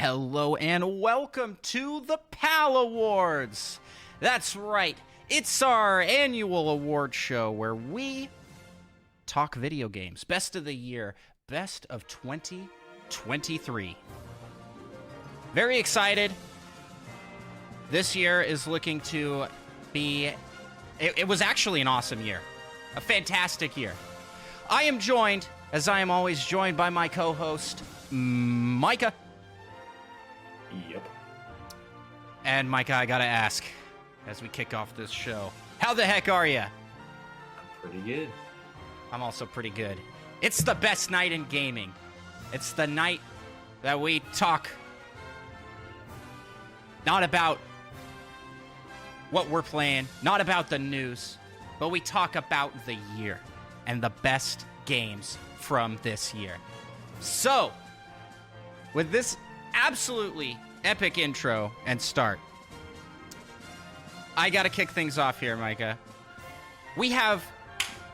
Hello and welcome to the PAL Awards. That's right, it's our annual award show where we talk video games. Best of the year, best of 2023. Very excited. This year is looking to be... It was actually an awesome year. A fantastic year. I am joined, as I am always joined by my co-host, Micah. Yep. And Micah, I gotta ask, as we kick off this show, how the heck are you? I'm pretty good. I'm also pretty good. It's the best night in gaming. It's the night that we talk not about what we're playing, not about the news, but we talk about the year and the best games from this year. So, with this absolutely epic intro and start, I gotta kick things off here, Micah. We have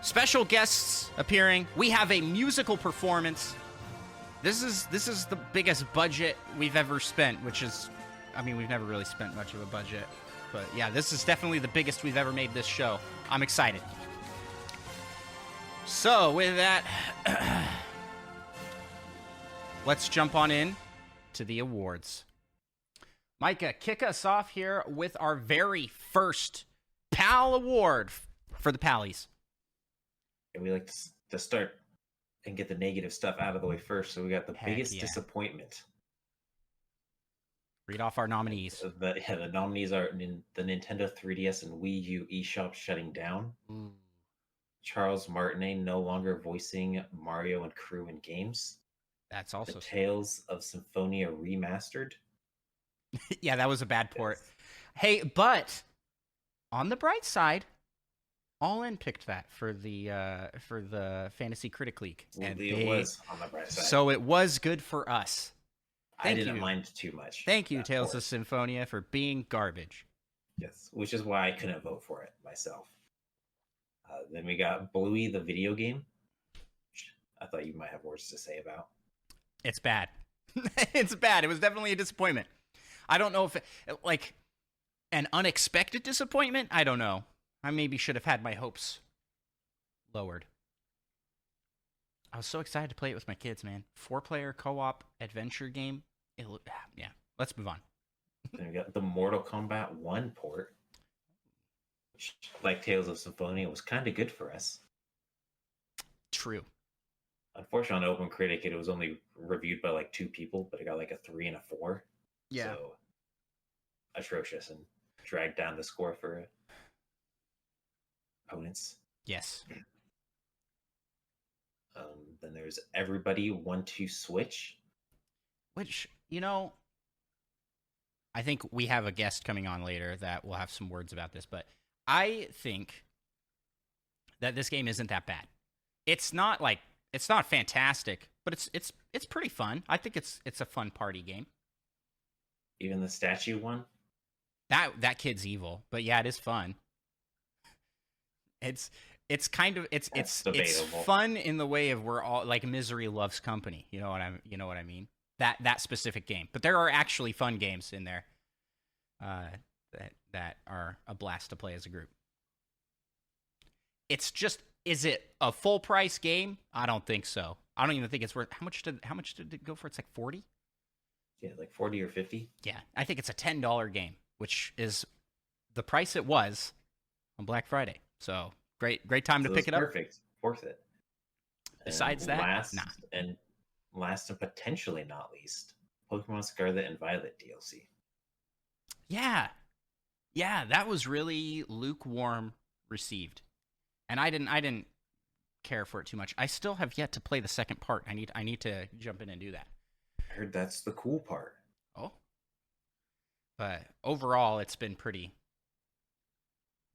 special guests appearing. We have a musical performance. This is the biggest budget we've ever spent, which is, I mean, we've never really spent much of a budget. But yeah, this is definitely the biggest we've ever made this show. I'm excited. So, with that, let's jump on in to the awards. Micah, kick us off here with our very first PAL Award for the Palys. And we like to start and get the negative stuff out of the way first. So we got the biggest disappointment. Read off our nominees. The nominees are the Nintendo 3DS and Wii U eShop shutting down. Ooh. Charles Martinet no longer voicing Mario and crew in games. That's also the Tales of Symphonia remastered. Yeah, that was a bad port. Yes. Hey, but on the bright side, All In picked that for the Fantasy Critic League, and it was on the bright side. So it was good for us. I didn't mind too much. Thank you, Tales of Symphonia, for being garbage. Yes, which is why I couldn't vote for it myself. Then we got Bluey the video game. Which I thought you might have words to say about. It's bad. It's bad. It was definitely a disappointment. I don't know if like an unexpected disappointment. I don't know. I maybe should have had my hopes lowered. I was so excited to play it with my kids, man. 4-player co-op adventure game. Yeah, let's move on. Then we got the Mortal Kombat 1 port. Which, like Tales of Symphonia, was kind of good for us. True. Unfortunately, on OpenCritic, it was only reviewed by like 2 people, but it got like a 3 and a 4. Yeah. So atrocious and dragged down the score for opponents. Yes. Then there's Everybody Want to Switch. Which, you know, I think we have a guest coming on later that will have some words about this, but I think that this game isn't that bad. It's not fantastic, but it's pretty fun. I think it's a fun party game. Even the statue one? That kid's evil, but yeah, it is fun. It's fun in the way of we're all like misery loves company. You know what I mean? That specific game. But there are actually fun games in there that are a blast to play as a group. It's just, is it a full price game? I don't think so. I don't even think it's worth how much did it go for? It's like 40? Yeah, like 40 or 50. Yeah, I think it's a $10 game, which is the price it was on Black Friday. So great time to pick it up. Perfect. Worth it. Besides that, last and potentially not least, Pokemon Scarlet and Violet DLC. Yeah, that was really lukewarm received, and I didn't care for it too much. I still have yet to play the second part. I need to jump in and do that. I heard that's the cool part. Oh, but overall, it's been pretty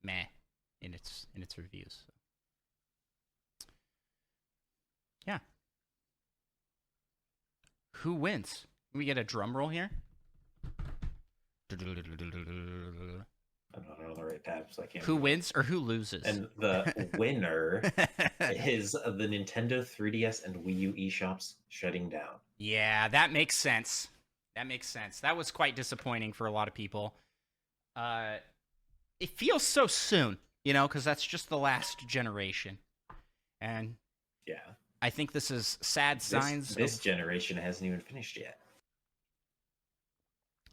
meh in its reviews. So. Yeah. Who wins? Can we get a drum roll here? I don't know the right tabs. So I can't. Who wins or who loses? And the winner is the Nintendo 3DS and Wii U eShops shutting down. Yeah, that makes sense. That makes sense. That was quite disappointing for a lot of people. It feels so soon, because that's just the last generation. And Yeah. I think this is sad signs. This generation hasn't even finished yet.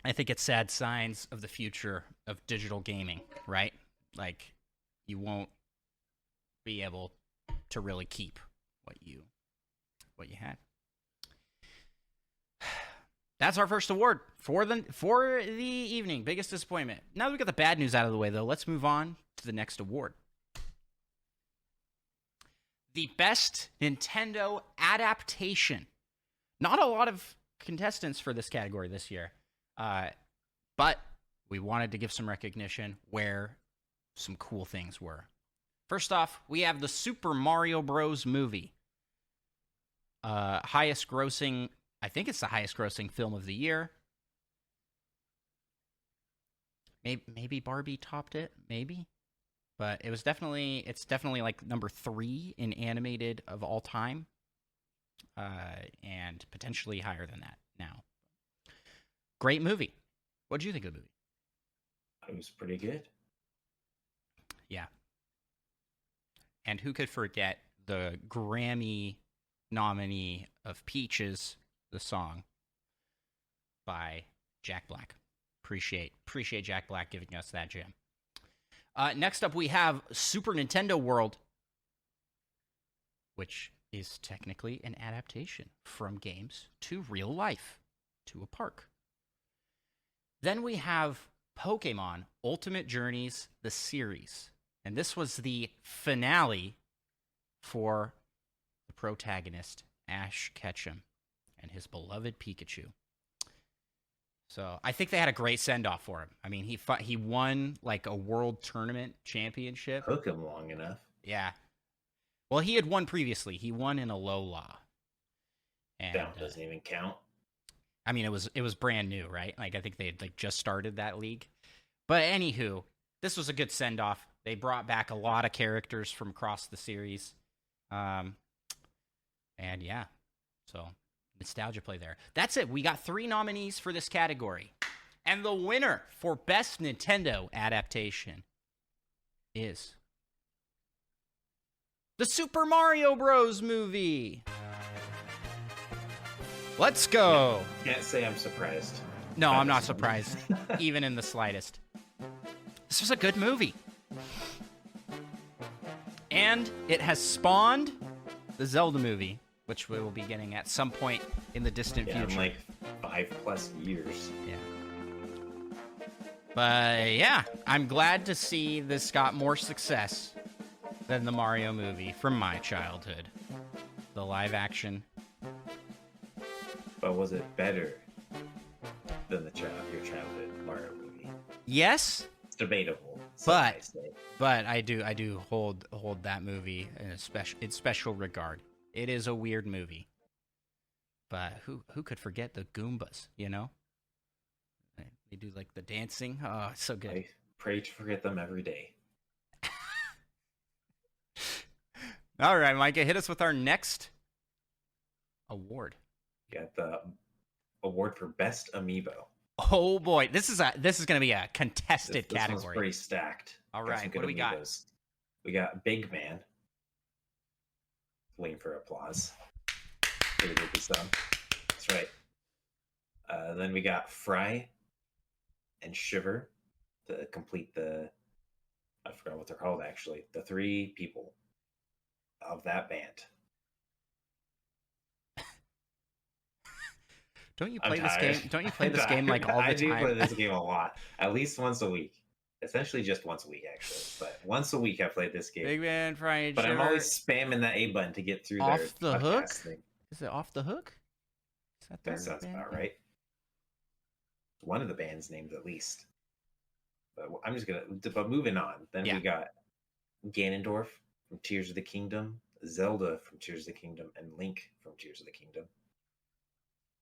I think it's sad signs of the future of digital gaming, right? Like, you won't be able to really keep what you had. That's our first award for the evening. Biggest disappointment. Now that we got the bad news out of the way, though, let's move on to the next award. The best Nintendo adaptation. Not a lot of contestants for this category this year, but we wanted to give some recognition where some cool things were. First off, we have the Super Mario Bros. Movie. Highest grossing, I think it's the highest grossing film of the year. Maybe Barbie topped it, maybe. But it's definitely like number 3 in animated of all time. And potentially higher than that now. Great movie. What did you think of the movie? It was pretty good. Yeah. And who could forget the Grammy nominee of Peaches, the song, by Jack Black. Appreciate Jack Black giving us that gem. Next up, we have Super Nintendo World, which is technically an adaptation from games to real life, to a park. Then we have Pokemon Ultimate Journeys, the series. And this was the finale for the protagonist, Ash Ketchum, and his beloved Pikachu. So I think they had a great send-off for him. I mean, he won like a world tournament championship. Took him long enough. Yeah. Well, he had won previously. He won in Alola. And That doesn't even count. I mean, it was brand new, right? Like, I think they had just started that league. But anywho, this was a good send-off. They brought back a lot of characters from across the series. And yeah, so nostalgia play there. That's it. We got 3 nominees for this category. And the winner for Best Nintendo Adaptation is the Super Mario Bros. Movie. Let's go. Can't say I'm surprised. No, I'm not surprised, even in the slightest. This was a good movie. And it has spawned the Zelda movie, which we will be getting at some point in the distant future. In like 5+ years. Yeah. But yeah, I'm glad to see this got more success than the Mario movie from my childhood. The live action. But was it better than your childhood Mario movie? Yes. It's debatable. But I do hold that movie in special regard. It is a weird movie. But who could forget the Goombas, They do like the dancing. Oh, it's so good. I pray to forget them every day. All right, Micah, hit us with our next award. You got the award for Best Amiibo. Oh boy, this is going to be a contested category. This one's pretty stacked. All right, what do we got? We got Big Man. Waiting for applause. Pretty good this time. That's right. Then we got Fry and Shiver to complete I forgot what they're called actually. The 3 people of that band. Don't you play this game? Don't you play this game like all the time? I do play this game a lot, at least once a week. Essentially, just once a week, actually. But once a week, I played this game. Big Man, Fry, but I'm always spamming that A button to get through Off their the Hook. Thing. Is it Off the Hook? Is that sounds about right. One of the band's names, at least. But I'm just gonna. But moving on. Then we got Ganondorf from Tears of the Kingdom, Zelda from Tears of the Kingdom, and Link from Tears of the Kingdom.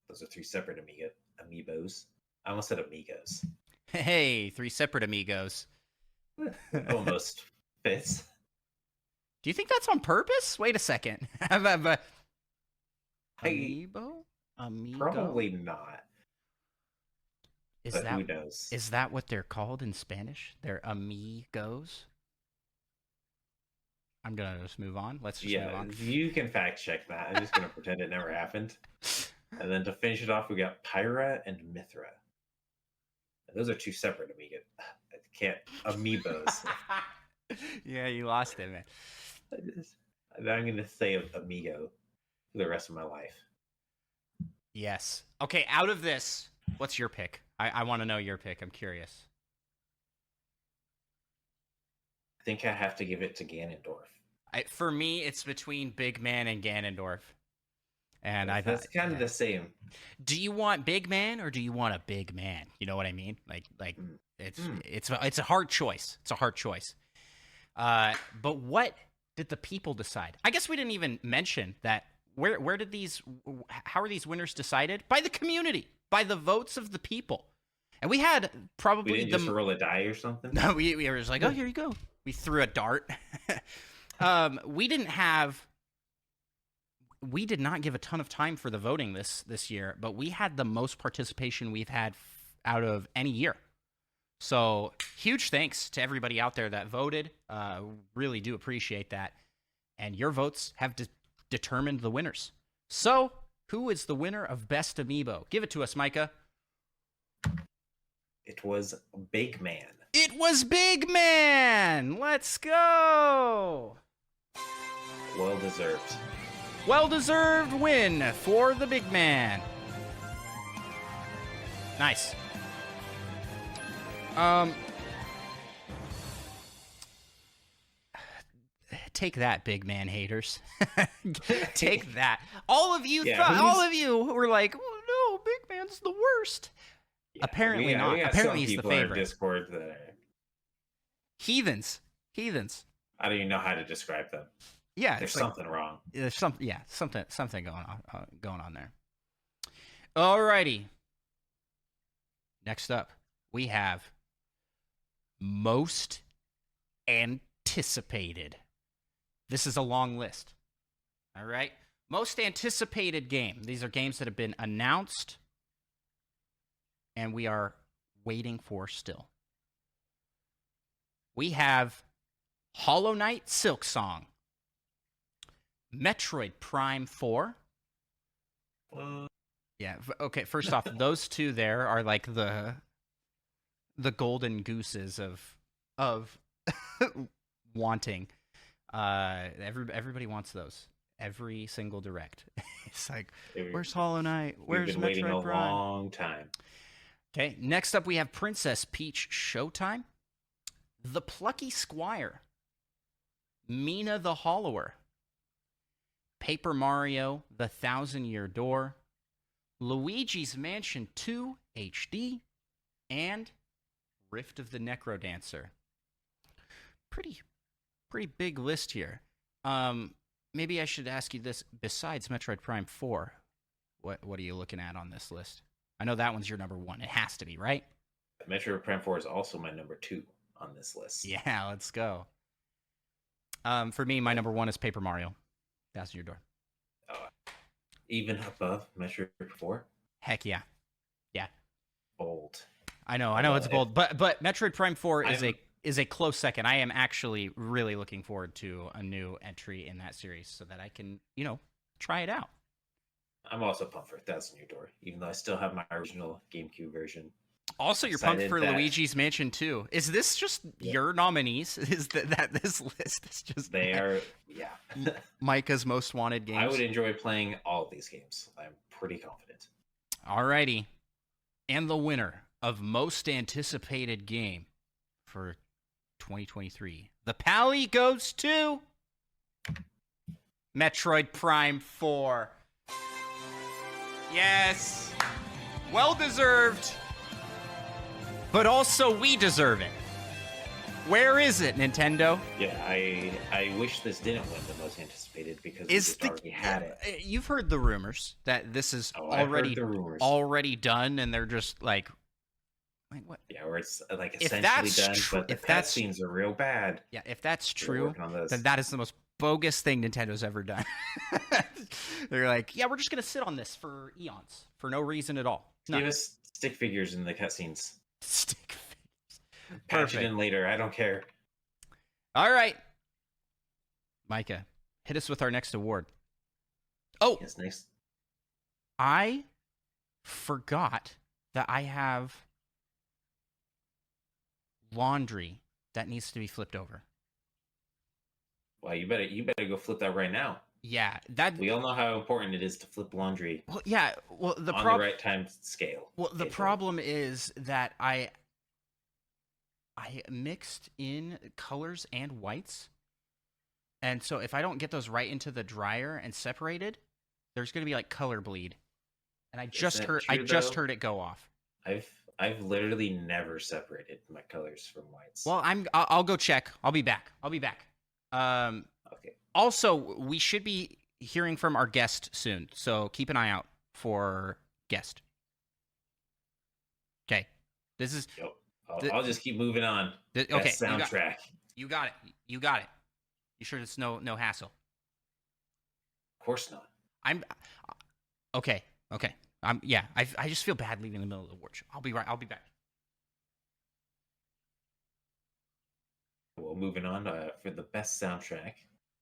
Those are 3 separate amiibos. I almost said amigos. Hey, 3 separate amigos. Almost fits. Do you think that's on purpose? Wait a second. Amiibo? Amigo? Probably not. Is that who knows? is that what they're called in Spanish? They're amigos. I'm gonna just move on. Let's just move on. You can fact check that. I'm just gonna pretend it never happened. And then to finish it off, we got Pyra and Mithra. And those are two separate amigas. I can't amiibos. Yeah, you lost it, man. I'm gonna say amigo for the rest of my life. Yes. Okay, out of this, what's your pick? I want to know your pick. I'm curious. I think I have to give it to Ganondorf. For me, it's between Big Man and Ganondorf. And that's kind of the same. Do you want Big Man or do you want a big man? You know what I mean? It's a hard choice. It's a hard choice. But what did the people decide? I guess we didn't even mention that. Where did how are these winners decided? By the community, by the votes of the people. And we had probably we didn't just roll a die or something. No, we were just like, oh, here you go. We threw a dart. We did not give a ton of time for the voting this year, but we had the most participation we've had out of any year. So huge thanks to everybody out there that voted. Really do appreciate that. And your votes have determined the winners. So who is the winner of Best Amiibo? Give it to us, Micah. It was Big Man. It was Big Man. Let's go. Well deserved. Well-deserved win for the Big Man. Nice. Take that, Big Man haters. Take that. All of you were like, oh, no, Big Man's the worst. Yeah, apparently not. Apparently he's the favorite. Discord that Heathens. I don't even know how to describe them. Yeah, there's something wrong. There's something going on there. Alrighty. Next up, we have most anticipated. This is a long list. All right. Most anticipated game. These are games that have been announced and we are waiting for still. We have Hollow Knight Silksong, Metroid Prime 4. Yeah, okay, first off, those two there are like the golden gooses of wanting. Everybody wants those. Every single direct. It's like, where's Hollow Knight? Where's Metroid Prime? We've been waiting a long time. Okay, next up we have Princess Peach Showtime, The Plucky Squire, Mina the Hollower, Paper Mario The Thousand-Year Door, Luigi's Mansion 2 HD, and Rift of the Necrodancer. Pretty big list here. Maybe I should ask you this. Besides Metroid Prime 4, what are you looking at on this list? I know that one's your number one. It has to be, right? Metroid Prime 4 is also my number 2 on this list. Yeah, let's go. For me, my number 1 is Paper Mario. Thousand-Year Door. Even above Metroid 4? Heck yeah. Yeah. Bold. I know it's bold. But Metroid Prime 4 is a close second. I am actually really looking forward to a new entry in that series so that I can, try it out. I'm also pumped for Thousand-Year Door, even though I still have my original GameCube version. Also, you're pumped for Luigi's Mansion 2. Is this just your nominees? Is that this list is just... They are, yeah. Micah's most wanted games? I would enjoy playing all of these games. I'm pretty confident. Alrighty. And the winner of most anticipated game for 2023. The Pally goes to Metroid Prime 4. Yes. Well deserved. But also we deserve it. Where is it, Nintendo? Yeah, I wish this didn't win the most anticipated because we already had it. You've heard the rumors that this is already done, and they're just like what? Yeah, where it's like essentially done, but the cutscenes are real bad. Yeah, if that's true, then that is the most bogus thing Nintendo's ever done. They're like, yeah, we're just gonna sit on this for eons for no reason at all. Give us stick figures in the cutscenes. Stick figures. Patch it in later. I don't care. All right. Micah, hit us with our next award. Oh, yes, next. I forgot that I have laundry that needs to be flipped over. Well, you better go flip that right now. Yeah, we all know how important it is to flip laundry. Well, yeah. Well, the right time scale. Well, the problem is that I mixed in colors and whites, and so if I don't get those right into the dryer and separated, there's going to be like color bleed. And I just heard it go off. I've literally never separated my colors from whites. Well, I'll go check. I'll be back. Okay. Also, we should be hearing from our guest soon, so keep an eye out for guest. Okay. This is. Yep. I'll just keep moving on. Okay. Soundtrack. You got it. You sure it's no hassle? Of course not. Okay. I just feel bad leaving in the middle of the award show. I'll be back. Well, moving on for the best soundtrack,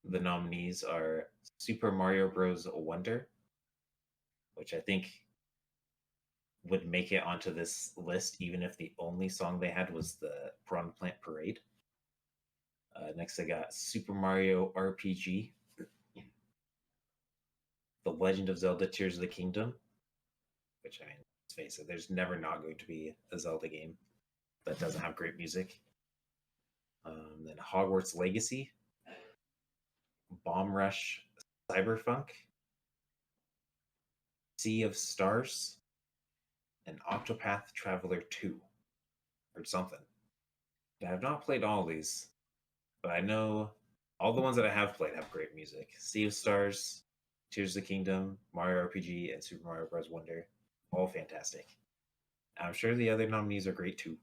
the nominees are Super Mario Bros. Wonder, which I think would make it onto this list, even if the only song they had was the Prawn Plant Parade. Next, I got Super Mario RPG, The Legend of Zelda: Tears of the Kingdom, which, I mean, let's face it, there's never not going to be a Zelda game that doesn't have great music. Then Hogwarts Legacy, Bomb Rush Cyberpunk, Sea of Stars, and Octopath Traveler 2, or something. I have not played all these, but I know all the ones that I have played have great music. Sea of Stars, Tears of the Kingdom, Mario RPG, and Super Mario Bros. Wonder, all fantastic. I'm sure the other nominees are great too.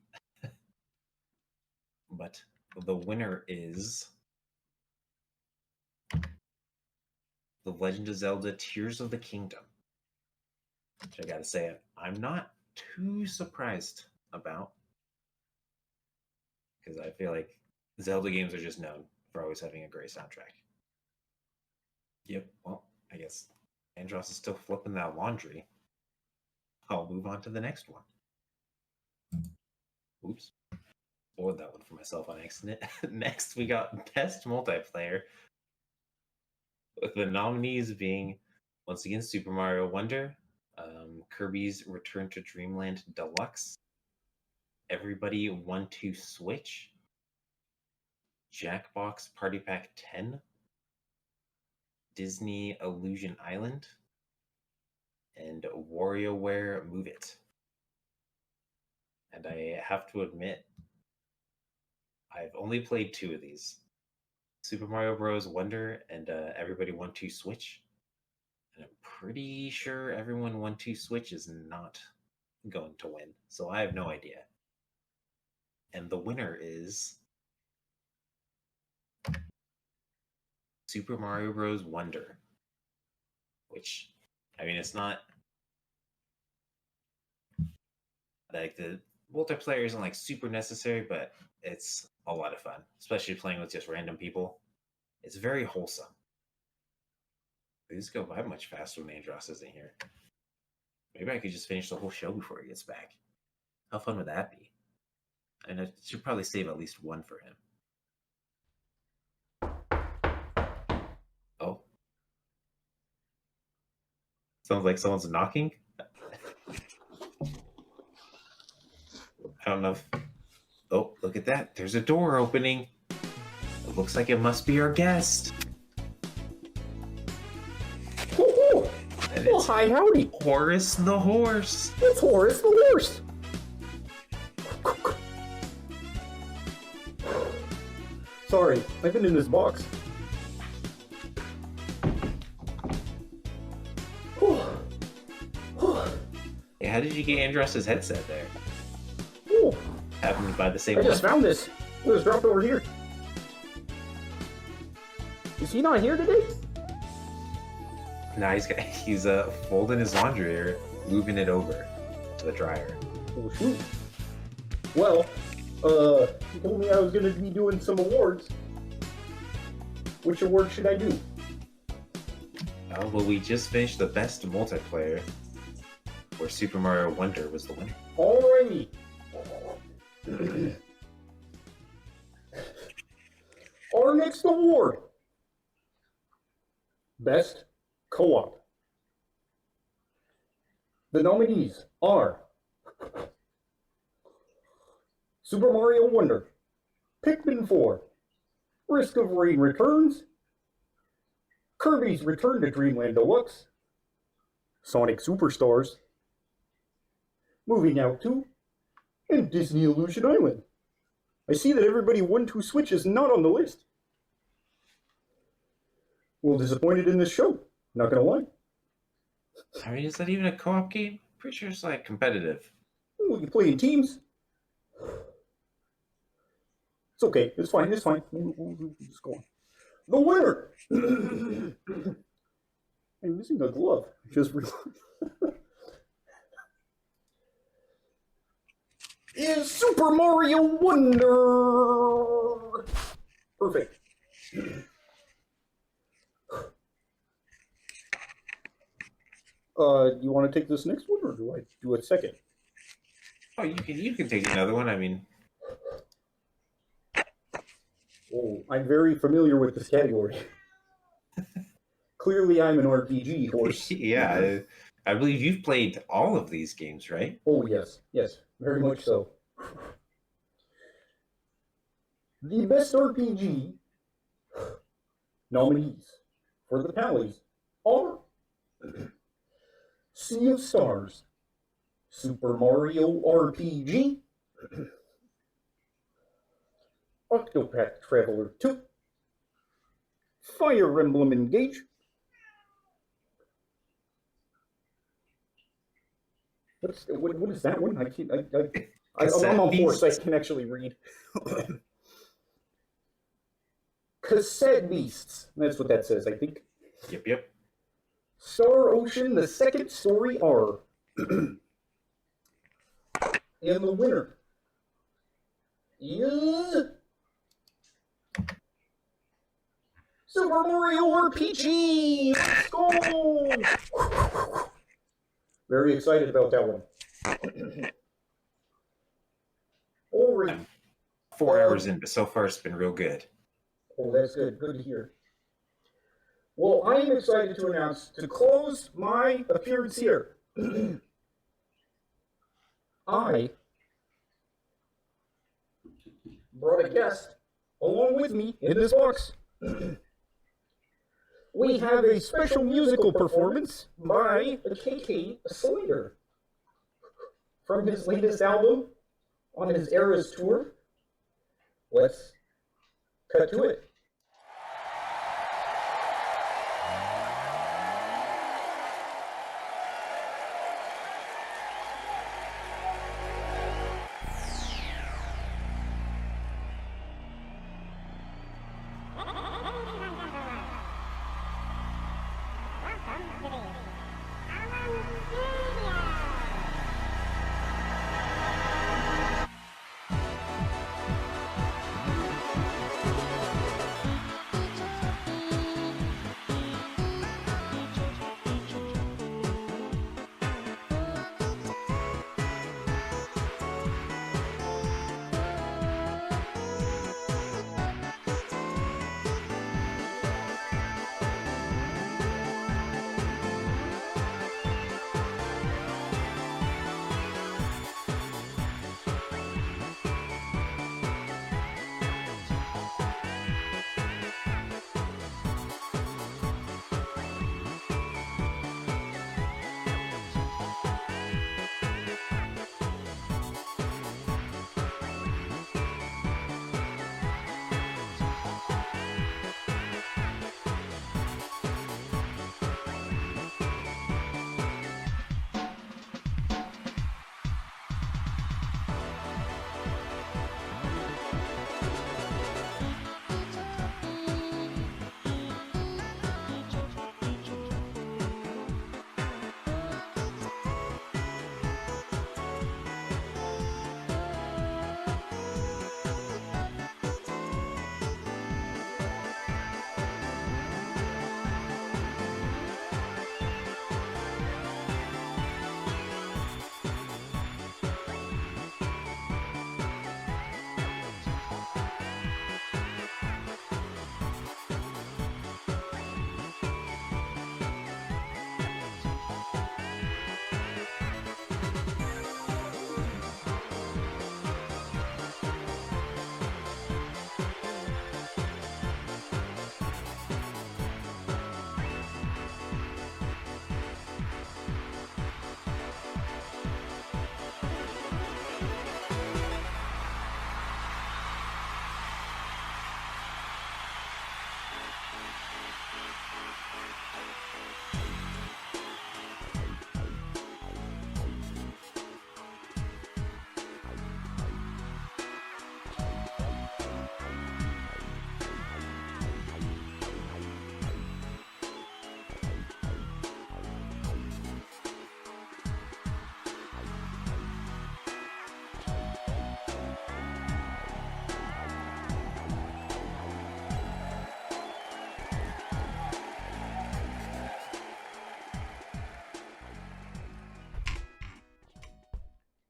But the winner is The Legend of Zelda: Tears of the Kingdom, which I gotta say, I'm not too surprised about, because I feel like Zelda games are just known for always having a great soundtrack. Yep, well, I guess Andros is still flipping that laundry. I'll move on to the next one. Oops. Spoiled that one for myself on accident. Next, we got Best Multiplayer, with the nominees being, once again, Super Mario Wonder, Kirby's Return to Dreamland Deluxe, Everybody 1-2 Switch, Jackbox Party Pack 10, Disney Illusion Island, and WarioWare Move It. And I have to admit, I've only played 2 of these. Super Mario Bros. Wonder and Everybody 1-2 Switch. And I'm pretty sure Everyone 1-2 Switch is not going to win. So I have no idea. And the winner is Super Mario Bros. Wonder. Which, I mean, it's not like the multiplayer isn't like super necessary, but it's a lot of fun, especially playing with just random people. It's very wholesome. These go by much faster when Andros isn't here. Maybe I could just finish the whole show before he gets back. How fun would that be? And I should probably save at least one for him. Oh. Sounds like someone's knocking. I don't know if... Oh, look at that. There's a door opening. It looks like it must be our guest. Oh, hi, howdy. Horace the horse. It's Horace the horse. Sorry, I've been in this box. Hey, how did you get Andros' headset there? Oh, Happened to buy the same I one. just found this. It was dropped over here. Is he not here today? Nah, he's folding his laundry or moving it over. the dryer. Oh, shoot. Well, you told me I was going to be doing some awards. Which award should I do? Oh, well, we just finished the best multiplayer, where Super Mario Wonder was the winner. Alrighty. Our next award. Best Co-op. The nominees are Super Mario Wonder, Pikmin 4, Risk of Rain Returns, Kirby's Return to Dreamland Deluxe, Sonic Superstars, Moving Out 2, and Disney Illusion Island. I see that everybody 1-2 Switch is not on the list. A little disappointed in this show, not gonna lie. I mean, is that even a co-op game? Pretty sure it's like competitive. We can play in teams. It's okay, it's fine, it's fine. We'll just go on. The winner! I'm missing a glove. Just realized. Is Super Mario Wonder! Perfect. You want to take this next one, or do I do a second? Oh, you can take another one. I mean, Oh, I'm very familiar with this category. Clearly, I'm an RPG horse. yeah, I believe you've played all of these games, right? Oh, yes, yes, very much so. The best RPG nominees for the Palys are Sea of Stars, Super Mario RPG, Octopath Traveler 2, Fire Emblem Engage, what is that one? I'm on force, I can actually read. Cassette Beasts, that's what that says, I think. Yep. Star Ocean, the second story R. And the winner is Super Mario RPG! Let's go! Very excited about that one. Alright. 4 hours in, but so far it's been real good. Oh, that's good. Good to hear. Well, I am excited to announce, to close my appearance here, I brought a guest along with me in this box. We have a special musical performance by KK Slater from his latest album on his Eras tour. Let's cut to it.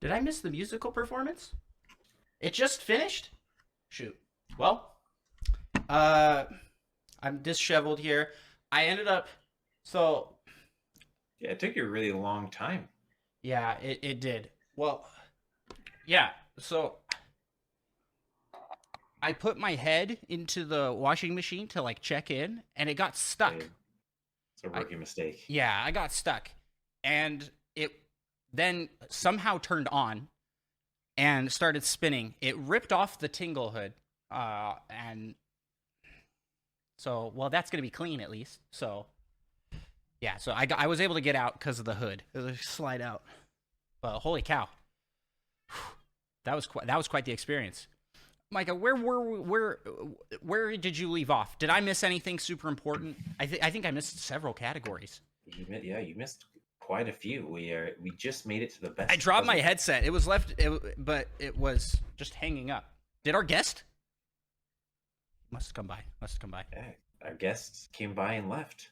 Did I miss the musical performance? It just finished? Shoot. Well, I'm disheveled here. I ended up, so Yeah, it took you a really long time. yeah, it did. Well, yeah, so I put my head into the washing machine to like check in, and it got stuck. It's a rookie mistake. Yeah, I got stuck, and it then somehow turned on and started spinning. It ripped off the tingle hood, and so well, that's gonna be clean at least. So yeah, so I was able to get out because of the hood. It was slide out. But holy cow, that was quite the experience. Micah, where did you leave off? Did I miss anything super important? I think I missed several categories. You missed quite a few. We just made it to the best. I dropped my headset. It was left, but it was just hanging up. Did our guest? Must have come by. Yeah, our guests came by and left.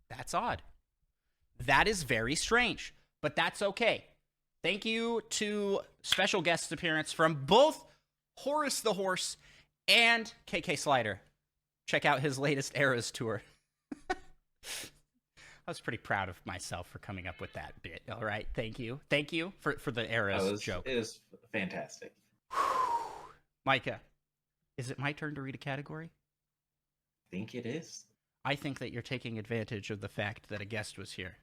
That's odd. That is very strange, but that's okay. Thank you to special guest appearance from both Horace the Horse and KK Slider. Check out his latest Eras tour. I was pretty proud of myself for coming up with that bit. All right, thank you for the Eras joke. It was fantastic. Micah, is it my turn to read a category? I think it is. I think that you're taking advantage of the fact that a guest was here,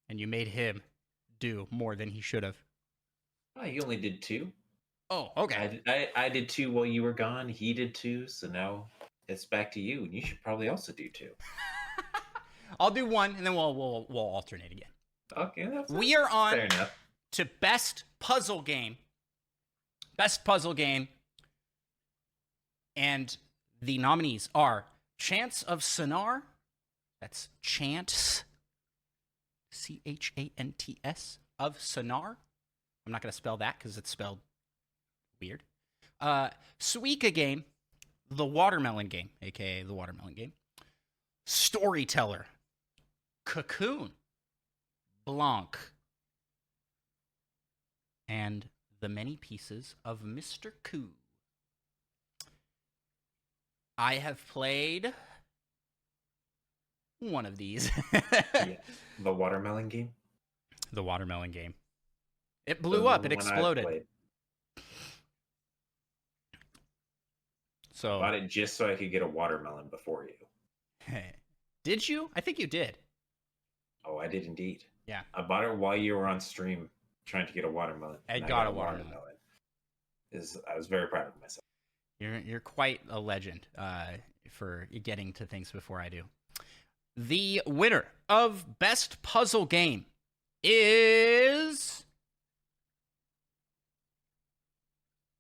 and you made him do more than he should have. Oh, you only did 2. Oh, okay. I did 2 while you were gone. He did 2, so now it's back to you, and you should probably also do 2. I'll do 1, and then we'll alternate again. Okay, we are on fair enough. To best puzzle game. Best puzzle game. And the nominees are Chants of Sonar. That's Chants. Chants of Sonar. I'm not going to spell that because it's spelled weird. Suika Game. The Watermelon Game, a.k.a. The Watermelon Game. Storyteller. Cocoon. Blanc. And The Many Pieces of Mr. Coo. I have played one of these. Yeah. The Watermelon Game? The Watermelon Game. It blew up. It exploded. So I bought it just so I could get a watermelon before you. Did you? I think you did. Oh, I did indeed. Yeah. I bought it while you were on stream trying to get a watermelon. I got a watermelon. I was very proud of myself. You're quite a legend for getting to things before I do. The winner of Best Puzzle Game is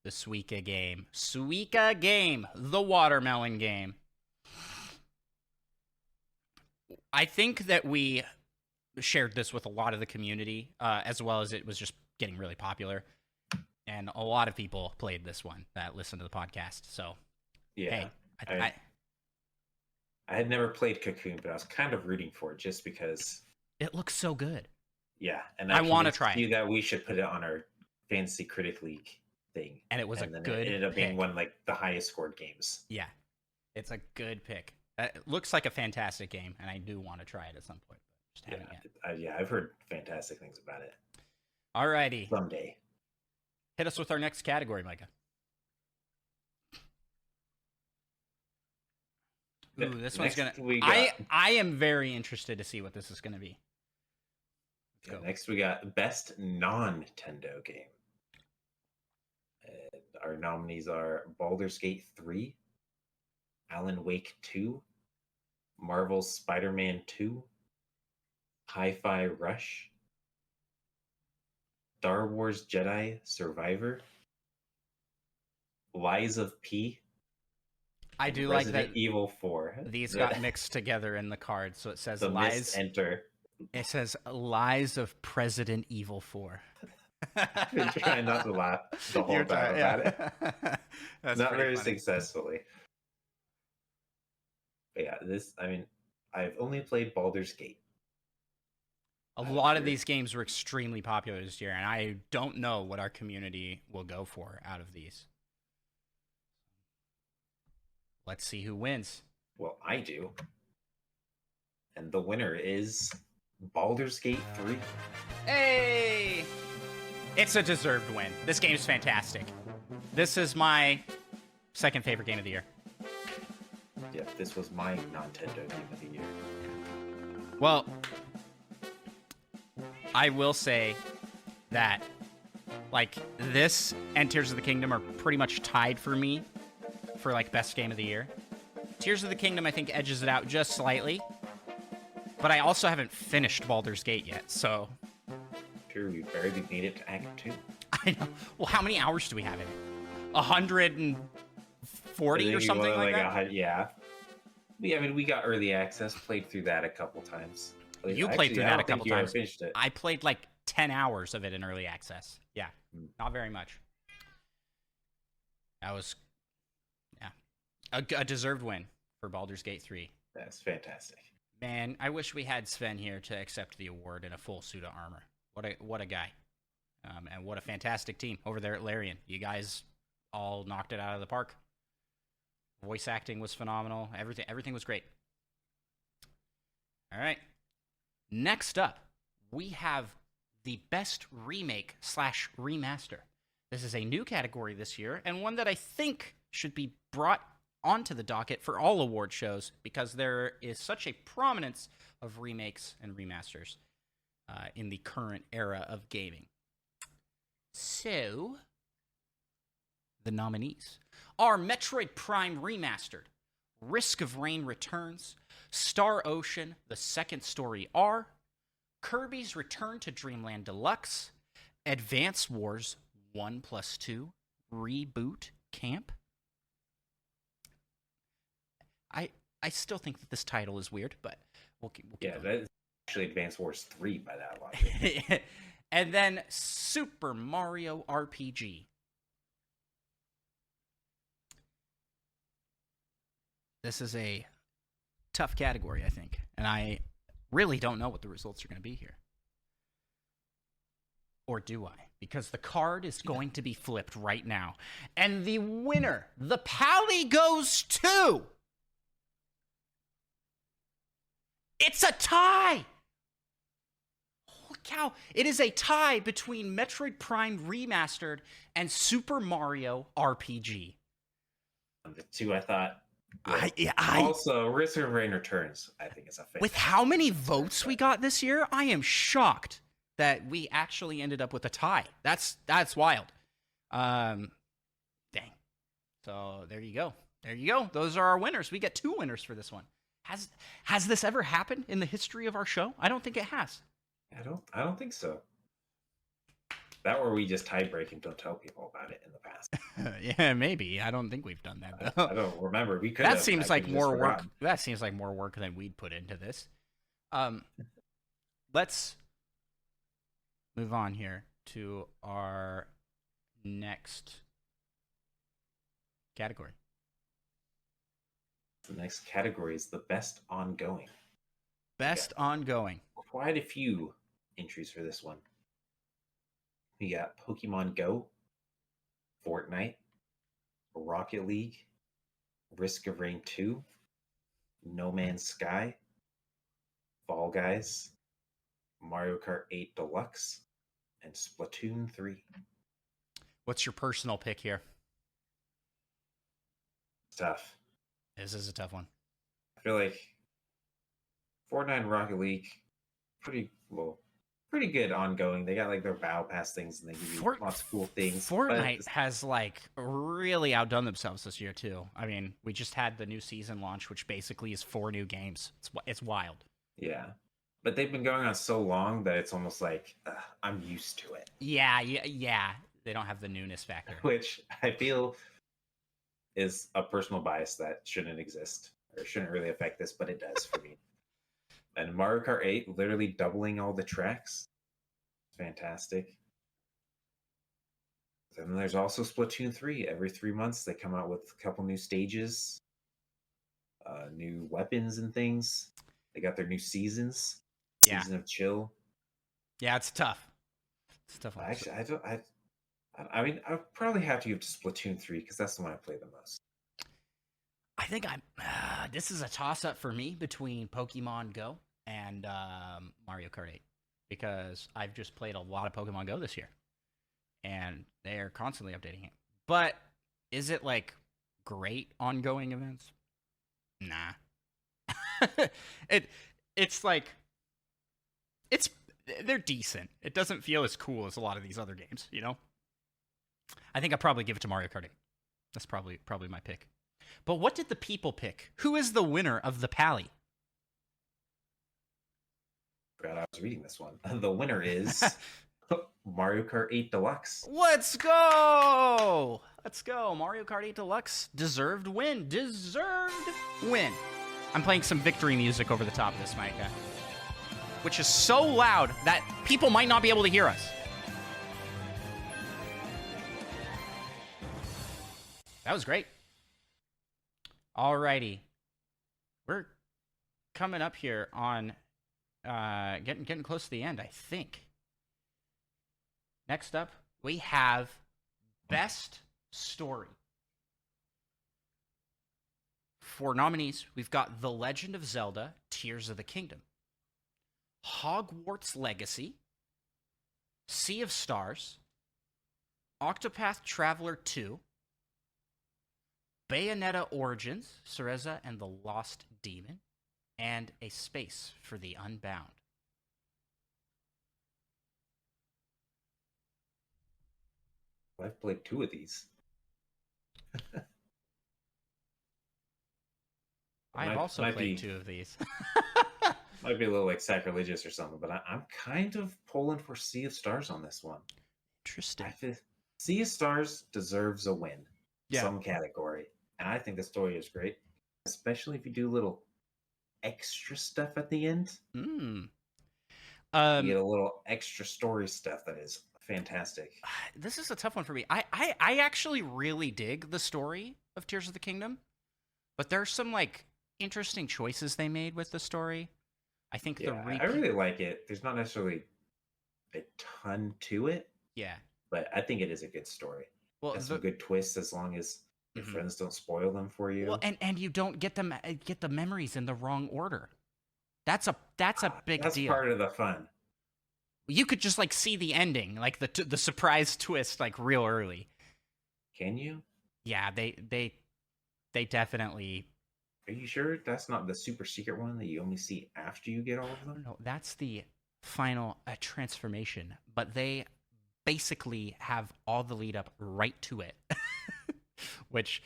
the Suika Game. Suika Game, the Watermelon Game. I think that we shared this with a lot of the community, as well as it was just getting really popular. And a lot of people played this one that listened to the podcast. So, yeah, hey, I had never played Cocoon, but I was kind of rooting for it just because it looks so good. Yeah, and I want to try it. That we should put it on our Fantasy Critic League thing. And it was a good. It ended up being pick. one like the highest scored games. Yeah, it's a good pick. It looks like a fantastic game, and I do want to try it at some point. Just haven't yet. I've heard fantastic things about it. Alrighty, someday. Hit us with our next category, Micah. Ooh, this one's gonna. I am very interested to see what this is gonna be. Okay, next we got Best Non-Nintendo Game. And our nominees are Baldur's Gate 3, Alan Wake 2, Marvel's Spider-Man 2, Hi-Fi Rush, Star Wars Jedi Survivor, Lies of P. I do Resident like that. Evil 4. These got mixed together in the card, so it says the Lies. Enter. It says Lies of President Evil 4. I've been trying not to laugh the whole time about it. That's not very funny. Successfully. But yeah, I've only played Baldur's Gate. A lot of these games were extremely popular this year, and I don't know what our community will go for out of these. Let's see who wins. Well, I do. And the winner is Baldur's Gate 3. Hey! It's a deserved win. This game is fantastic. This is my second favorite game of the year. Yeah, this was my Nintendo game of the year. Well, I will say that, like, this and Tears of the Kingdom are pretty much tied for me for, like, best game of the year. Tears of the Kingdom, I think, edges it out just slightly. But I also haven't finished Baldur's Gate yet, so... Sure, we barely made it to Act 2. I know. Well, how many hours do we have in it? 140 or something like that? Yeah. I mean, we got early access, played through that a couple times. You played through that a couple times. Finished it. I played like 10 hours of it in early access. Yeah, not very much. That was, yeah, a deserved win for Baldur's Gate 3. That's fantastic. Man, I wish we had Sven here to accept the award in a full suit of armor. What a guy. And what a fantastic team over there at Larian. You guys all knocked it out of the park. Voice acting was phenomenal. Everything was great. All right. Next up, we have the best remake / remaster. This is a new category this year, and one that I think should be brought onto the docket for all award shows because there is such a prominence of remakes and remasters in the current era of gaming. So, the nominees are Metroid Prime Remastered, Risk of Rain Returns, Star Ocean: The Second Story R, Kirby's Return to Dreamland Deluxe, Advance Wars 1+2 Reboot Camp. I still think that this title is weird, but we'll keep yeah, that's actually Advance Wars 3 by that logic. And then Super Mario RPG. This is a tough category, I think, and I really don't know what the results are going to be here. Or do I? Because the card is going to be flipped right now. And the winner, the Pally, goes to... It's a tie! Holy cow. It is a tie between Metroid Prime Remastered and Super Mario RPG. The two I thought... Also, Risk of Rain Returns, I think, is a fit. With how many votes we got this year, I am shocked that we actually ended up with a tie. That's wild. Dang. So there you go. There you go. Those are our winners. We get 2 winners for this one. Has this ever happened in the history of our show? I don't think it has. I don't think so. That or we just tie break and don't tell people about it in the past. Yeah, maybe. I don't think we've done that though. I don't remember. We could. That seems like more work. That seems like more work than we'd put into this. Let's move on here to our next category. The next category is the best ongoing. Best ongoing. Quite a few entries for this one. We got Pokemon Go, Fortnite, Rocket League, Risk of Rain 2, No Man's Sky, Fall Guys, Mario Kart 8 Deluxe, and Splatoon 3. What's your personal pick here? It's tough. This is a tough one. I feel like Fortnite and Rocket League, pretty good ongoing. They got like their Battle Pass things, and they give you lots of cool things. Fortnite has like really outdone themselves this year too. I mean, we just had the new season launch, which basically is 4 new games. It's wild. Yeah, but they've been going on so long that it's almost like I'm used to it. Yeah. They don't have the newness factor, which I feel is a personal bias that shouldn't exist or shouldn't really affect this, but it does for me. And Mario Kart 8 literally doubling all the tracks. Fantastic. Then there's also Splatoon 3. Every 3 months they come out with a couple new stages, new weapons and things. They got their new seasons. Yeah. Season of Chill. Yeah, it's tough. It's tough. Actually, I don't. I mean, I probably have to give to Splatoon 3 because that's the one I play the most. I think I'm. This is a toss-up for me between Pokemon Go and Mario Kart 8 because I've just played a lot of Pokemon Go this year, and they are constantly updating it. But is it like great ongoing events? Nah. It's like they're decent. It doesn't feel as cool as a lot of these other games, you know? I think I'd probably give it to Mario Kart 8. That's probably my pick. But what did the people pick? Who is the winner of the Pally? Forgot I was reading this one. The winner is Mario Kart 8 Deluxe. Let's go! Let's go. Mario Kart 8 Deluxe. Deserved win. Deserved win. I'm playing some victory music over the top of this, Micah, which is so loud that people might not be able to hear us. That was great. Alrighty. We're coming up here on getting close to the end, I think. Next up, we have Best Story. For nominees, we've got The Legend of Zelda: Tears of the Kingdom, Hogwarts Legacy, Sea of Stars, Octopath Traveler 2, Bayonetta Origins, Cereza and the Lost Demon, and A Space for the Unbound. I've played 2 of these. I've also played 2 of these. Might be a little like sacrilegious or something, but I'm kind of pulling for Sea of Stars on this one. Interesting. Sea of Stars deserves a win. Yeah. Some category. And I think the story is great, especially if you do little extra stuff at the end. You get a little extra story stuff that is fantastic. This is a tough one for me. I actually really dig the story of Tears of the Kingdom, but there's some like interesting choices they made with the story. I think I really like it. There's not necessarily a ton to it. Yeah. But I think it is a good story. Well, it has some good twists as long as your friends don't spoil them for you. Well, and you don't get the memories in the wrong order. That's a big deal. That's part of the fun. You could just like see the ending, like the surprise twist, like real early. Can you? Yeah, they definitely. Are you sure that's not the super secret one that you only see after you get all of them? No, that's the final transformation. But they basically have all the lead up right to it, which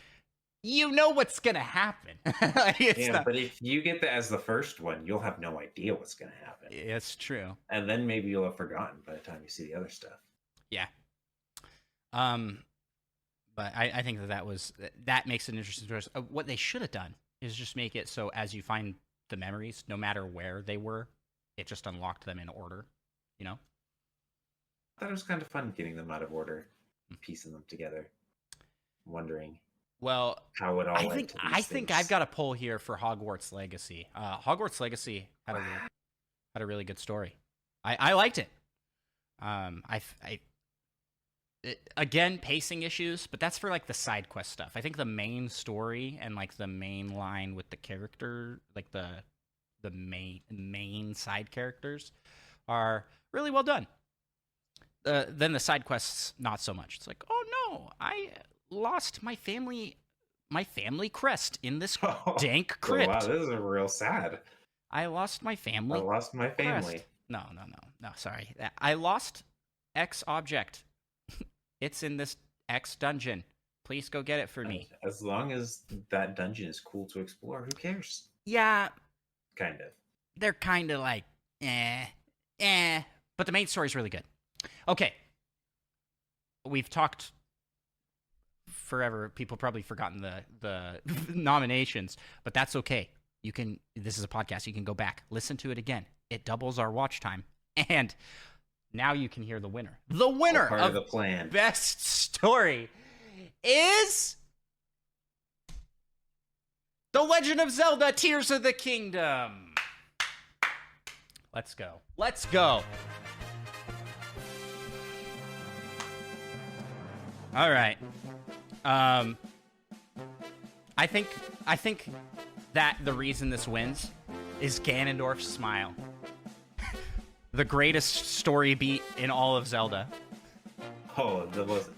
you know what's gonna happen. But if you get that as the first one, you'll have no idea what's gonna happen. It's true. And then maybe you'll have forgotten by the time you see the other stuff. Yeah. But I think that makes an interesting choice. What they should have done is just make it so as you find the memories, no matter where they were, it just unlocked them in order, you know? I thought it was kind of fun getting them out of order and piecing them together. Wondering how it all I think I've got a pull here for Hogwarts Legacy. Hogwarts Legacy had a really good story. I liked it. Again, pacing issues, but that's for like the side quest stuff. I think the main story and like the main line with the character, like the main side characters, are really well done. Then the side quests, not so much. It's like, oh no, I lost my family crest in this dank crypt. Oh, wow, this is real sad. I lost my family. I lost my family. Crest. No, sorry. I lost X object. It's in this X dungeon. Please go get it for me. As long as that dungeon is cool to explore, who cares? Yeah. Kind of. They're kind of like, but the main story is really good. Okay. We've talked forever. People probably forgotten the nominations, but that's okay. This is a podcast. You can go back, listen to it again. It doubles our watch time. And now you can hear the winner. The winner of the plan. Best Story is The Legend of Zelda: Tears of the Kingdom. Let's go. All right. I think that the reason this wins is Ganondorf's smile. The greatest story beat in all of Zelda. Oh, the most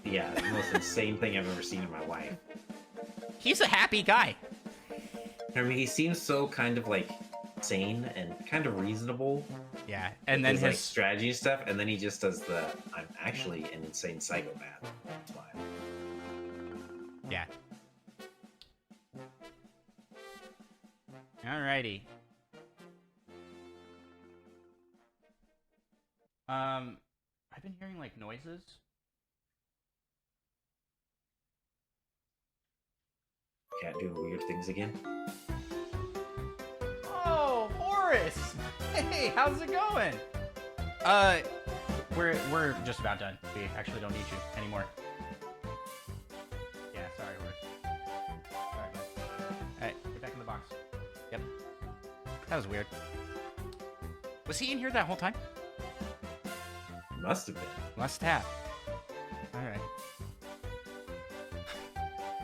insane thing I've ever seen in my life. He's a happy guy. I mean, he seems so kind of like sane and kind of reasonable. Yeah, and then his like strategy and stuff, and then he just does the "I'm actually an insane psychopath" smile. Yeah. Alrighty. I've been hearing like noises. Cat doing weird things again. Oh, Horace! Hey, how's it going? We're just about done. We actually don't need you anymore. Yeah, sorry, Horace. Sorry, bud. Alright, get back in the box. Yep. That was weird. Was he in here that whole time? Must have been. Must have. Alright.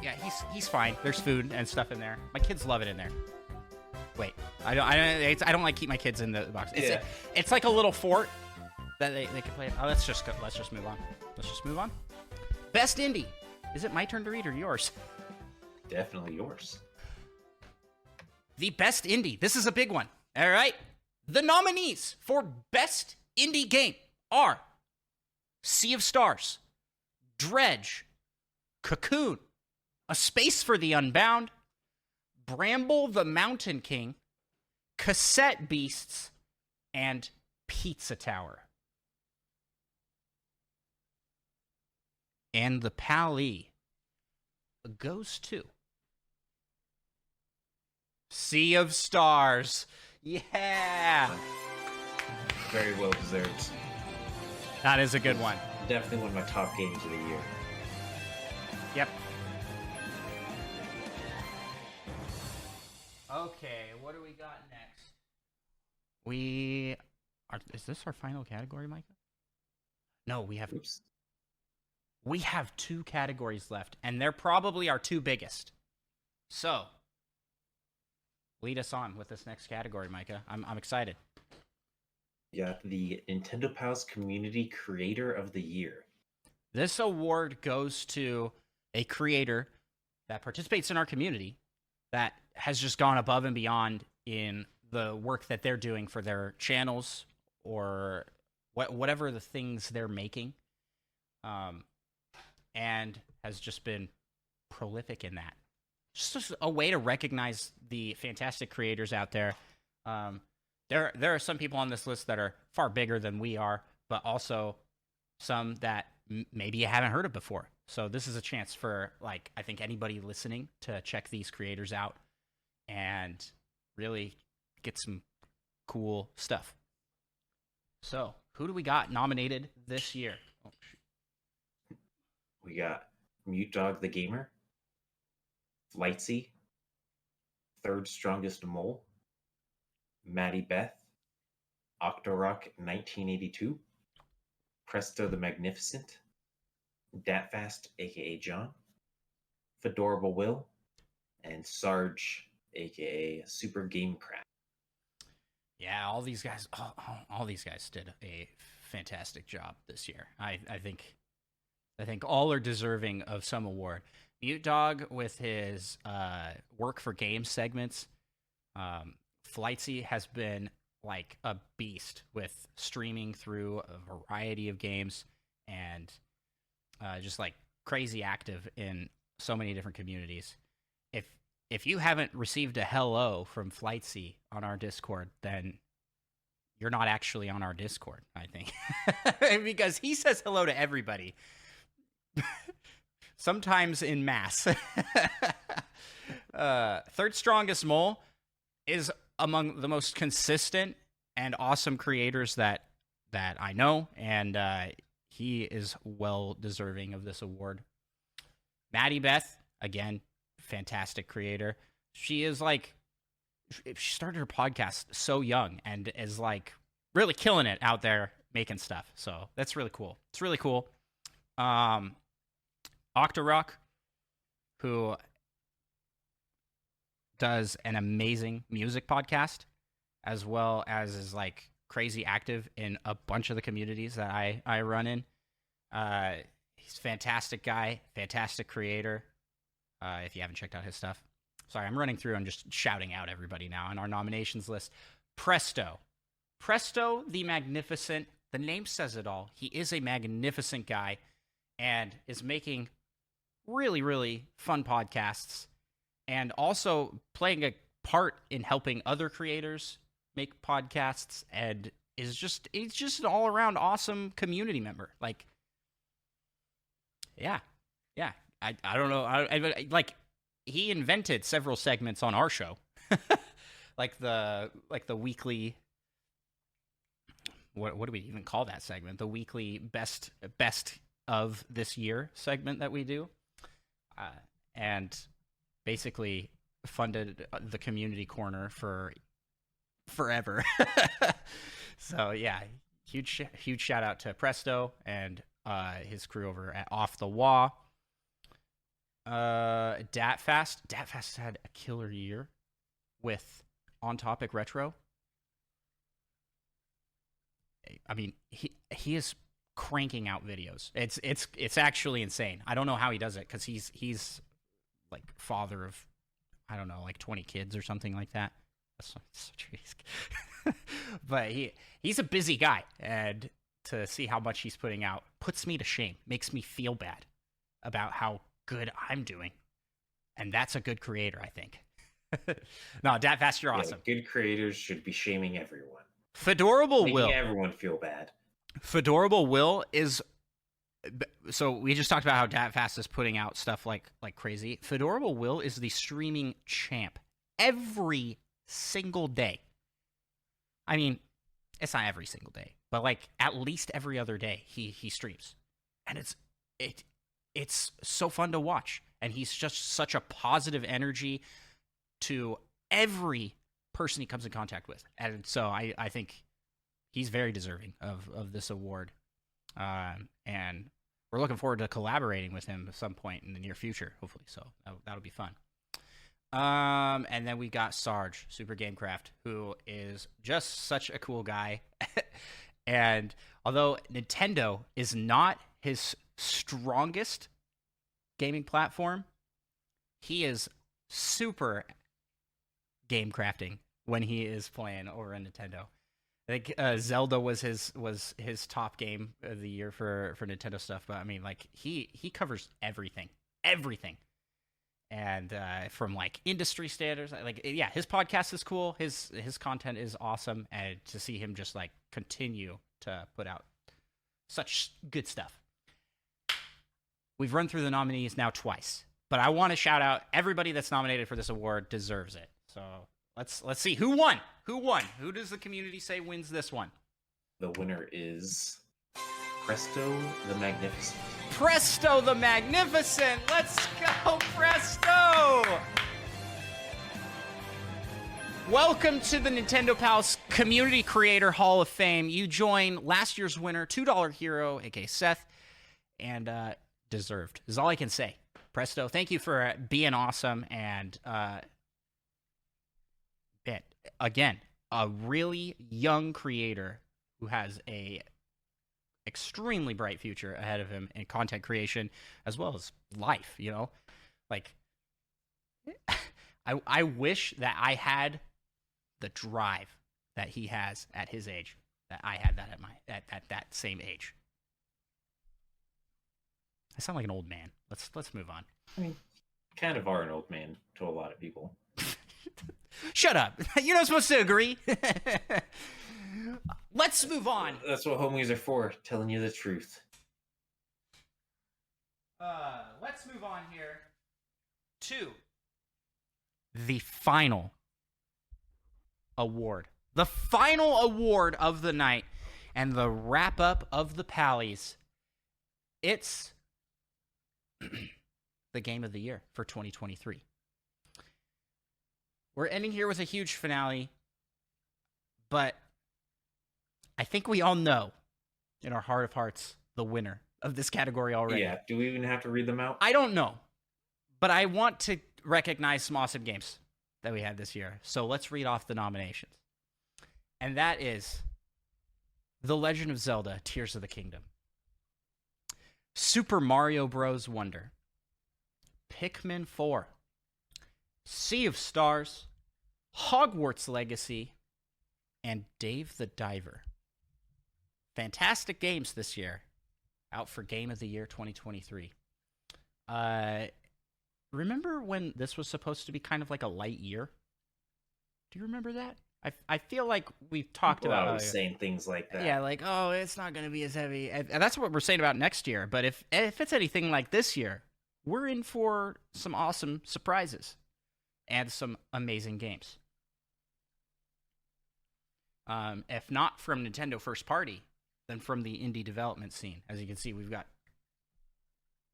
Yeah, he's fine. There's food and stuff in there. My kids love it in there. Wait, I don't like keep my kids in the box. It's like a little fort that they can play. Oh, let's just move on. Let's just move on. Best indie. Is it my turn to read or yours? Definitely yours. The best indie. This is a big one. All right. The nominees for best indie game are Sea of Stars, Dredge, Cocoon, A Space for the Unbound, Bramble the Mountain King, Cassette Beasts, and Pizza Tower. And the Palys goes to Sea of Stars. Yeah! Very well deserved. That is a good one. Definitely one of my top games of the year. Yep. Okay, what do we got next? Is this our final category, Micah? No, we have... Oops. We have 2 categories left, and they're probably our 2 biggest. So, lead us on with this next category, Micah. I'm excited. Yeah, the Nintendo Pals Community Creator of the Year. This award goes to a creator that participates in our community that has just gone above and beyond in the work that they're doing for their channels or whatever the things they're making, and has just been prolific in that. Just a way to recognize the fantastic creators out there. There are some people on this list that are far bigger than we are, but also some that maybe you haven't heard of before. So this is a chance for, like, I think anybody listening to check these creators out and really get some cool stuff. So, who do we got nominated this year? Oh, shoot. We got Mute Dog the Gamer, Flightsy, Third Strongest Mole, Maddie Beth, Octorock 1982, Presto the Magnificent, Datfast, aka John, Fedorable Will, and Sarge, aka Super Gamecraft. Yeah, all these guys did a fantastic job this year. I think all are deserving of some award. Mute Dog with his work for game segments. Flightsy has been like a beast with streaming through a variety of games and just like crazy active in so many different communities. If you haven't received a hello from Flightsy on our Discord, then you're not actually on our Discord, I think. Because he says hello to everybody. Sometimes in mass. Third Strongest Mole is among the most consistent and awesome creators that I know, and he is well deserving of this award. Maddie Beth, again, fantastic creator. She is like, she started her podcast so young and is like really killing it out there making stuff. So that's really cool. It's really cool. Octorock, who does an amazing music podcast, as well as is like crazy active in a bunch of the communities that I run in. He's a fantastic guy, fantastic creator. If you haven't checked out his stuff. Sorry, I'm running through and just shouting out everybody now on our nominations list. Presto the Magnificent. The name says it all. He is a magnificent guy and is making really, really fun podcasts and also playing a part in helping other creators make podcasts, and he's just an all-around awesome community member. Like, yeah. I don't know. I like, he invented several segments on our show, like the weekly. What do we even call that segment? The weekly best of this year segment that we do, and basically funded the community corner for forever. So yeah, huge shout out to Presto and his crew over at Off the Wah. Datfast had a killer year with On Topic Retro. I mean, he is cranking out videos. It's actually insane. I don't know how he does it, because he's like father of, I don't know, like 20 kids or something like that. That's such a but he's a busy guy, and to see how much he's putting out puts me to shame. Makes me feel bad about how good I'm doing, and that's a good creator, I think. No, Datfast, you're awesome. Good creators should be shaming everyone. Fedorable Will. Making everyone feel bad. Fedorable Will is... So we just talked about how Datfast is putting out stuff like crazy. Fedorable Will is the streaming champ every single day. I mean, it's not every single day, but like at least every other day he streams. And it's so fun to watch. And he's just such a positive energy to every person he comes in contact with. And so I think he's very deserving of this award. And we're looking forward to collaborating with him at some point in the near future, hopefully. So that'll be fun. And then we got Sarge, Super Gamecraft, who is just such a cool guy. And although Nintendo is not his strongest gaming platform, he is super game crafting when he is playing over on Nintendo. I think Zelda was his top game of the year for Nintendo stuff, but I mean, like he covers everything, and from like industry standards, like yeah, his podcast is cool, his content is awesome, and to see him just like continue to put out such good stuff. We've run through the nominees now twice, but I want to shout out everybody that's nominated for this award deserves it. So let's see who won. Who does the community say wins this one? The winner is Presto the Magnificent. Presto the Magnificent. Let's go, Presto. Welcome to the Nintendo Pals Community Creator Hall of Fame. You join last year's winner, $2 Hero, aka Seth, and deserved is all I can say. Presto, thank you for being awesome, and again, a really young creator who has a extremely bright future ahead of him in content creation as well as life, you know? Like, I wish that I had the drive that he has at his age, that I had that at that same age. I sound like an old man. Let's move on. I mean, kind of are an old man to a lot of people. Shut up. You're not supposed to agree. Let's move on. That's what homies are for, telling you the truth. Let's move on here to the final award. The final award of the night and the wrap-up of the Palys. It's the game of the year for 2023. We're ending here with a huge finale, but I think we all know in our heart of hearts the winner of this category already. Yeah, do we even have to read them out? I don't know, but I want to recognize some awesome games that we had this year. So let's read off the nominations. And that is The Legend of Zelda, Tears of the Kingdom, Super Mario Bros. Wonder, Pikmin 4, Sea of Stars, Hogwarts Legacy, and Dave the Diver. Fantastic games this year. Out for Game of the Year 2023. Remember when this was supposed to be kind of like a light year? Do you remember that? I feel like we've talked People about always saying things like that. Yeah, like, oh, it's not going to be as heavy. And that's what we're saying about next year. But if it's anything like this year, we're in for some awesome surprises and some amazing games. If not from Nintendo first party, then from the indie development scene. As you can see, we've got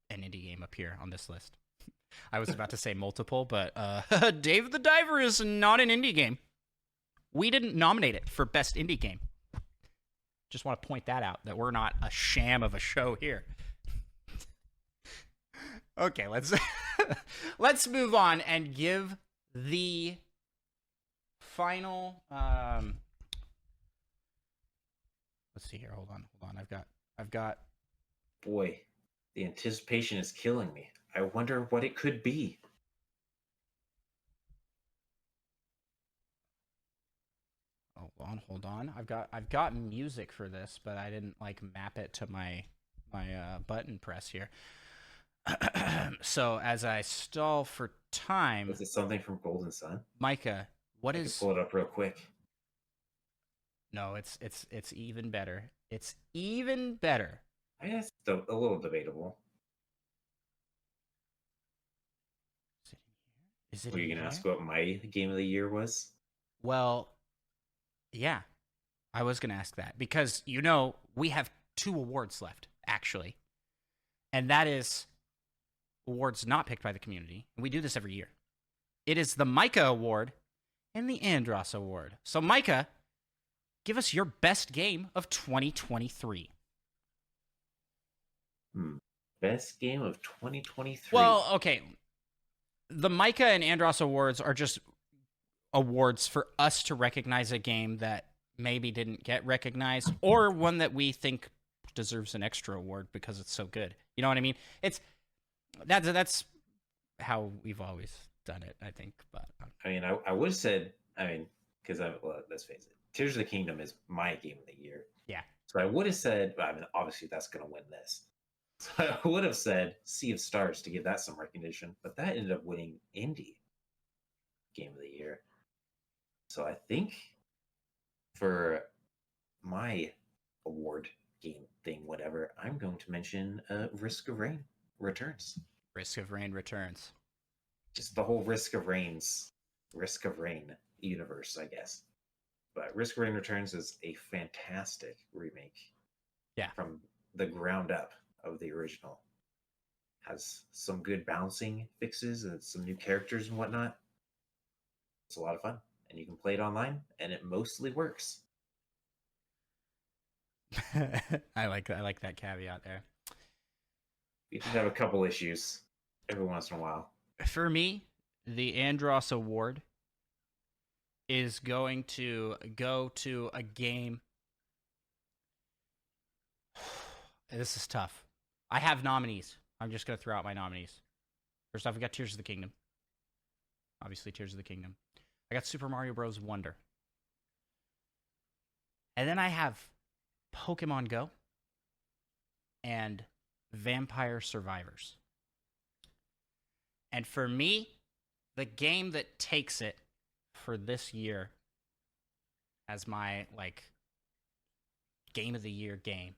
an indie game up here on this list. I was about to say multiple, but Dave the Diver is not an indie game. We didn't nominate it for Best Indie Game. Just want to point that out, that we're not a sham of a show here. Okay, let's move on and give the final. Let's see here. Hold on. I've got. Boy, the anticipation is killing me. I wonder what it could be. Hold on. I've got music for this, but I didn't map it to my button press here. So as I stall for time, Is it something from Golden Sun? Micah, I can pull it up real quick. No, it's even better. It's even better. I guess it's a little debatable. Is it? Were you gonna ask what my game of the year was? Well, yeah, I was gonna ask that because we have 2 awards left actually, and that is awards not picked by the community. And we do this every year. It is the Micah Award and the Andros Award. So Micah, give us your best game of 2023. Best game of 2023. Well, okay. The Micah and Andros Awards are just awards for us to recognize a game that maybe didn't get recognized or one that we think deserves an extra award because it's so good. You know what I mean? That's how we've always done it, I think. But I mean, I would have said, because let's face it, Tears of the Kingdom is my game of the year. Yeah. So I would have said, obviously that's going to win this. So I would have said Sea of Stars to give that some recognition, but that ended up winning Indie Game of the Year. So I think for my award game thing, whatever, I'm going to mention Risk of Rain Returns. Risk of Rain Returns. Just the whole Risk of Rain universe, I guess. But Risk of Rain Returns is a fantastic remake. Yeah. From the ground up of the original. Has some good bouncing fixes and some new characters and whatnot. It's a lot of fun. And you can play it online, and it mostly works. I like that caveat there. You just have a couple issues every once in a while. For me, the Andros Award is going to go to a game. This is tough. I have nominees. I'm just going to throw out my nominees. First off, we got Tears of the Kingdom. Obviously, Tears of the Kingdom. I got Super Mario Bros. Wonder. And then I have Pokemon Go and Vampire Survivors. And for me, the game that takes it for this year as my game of the year game,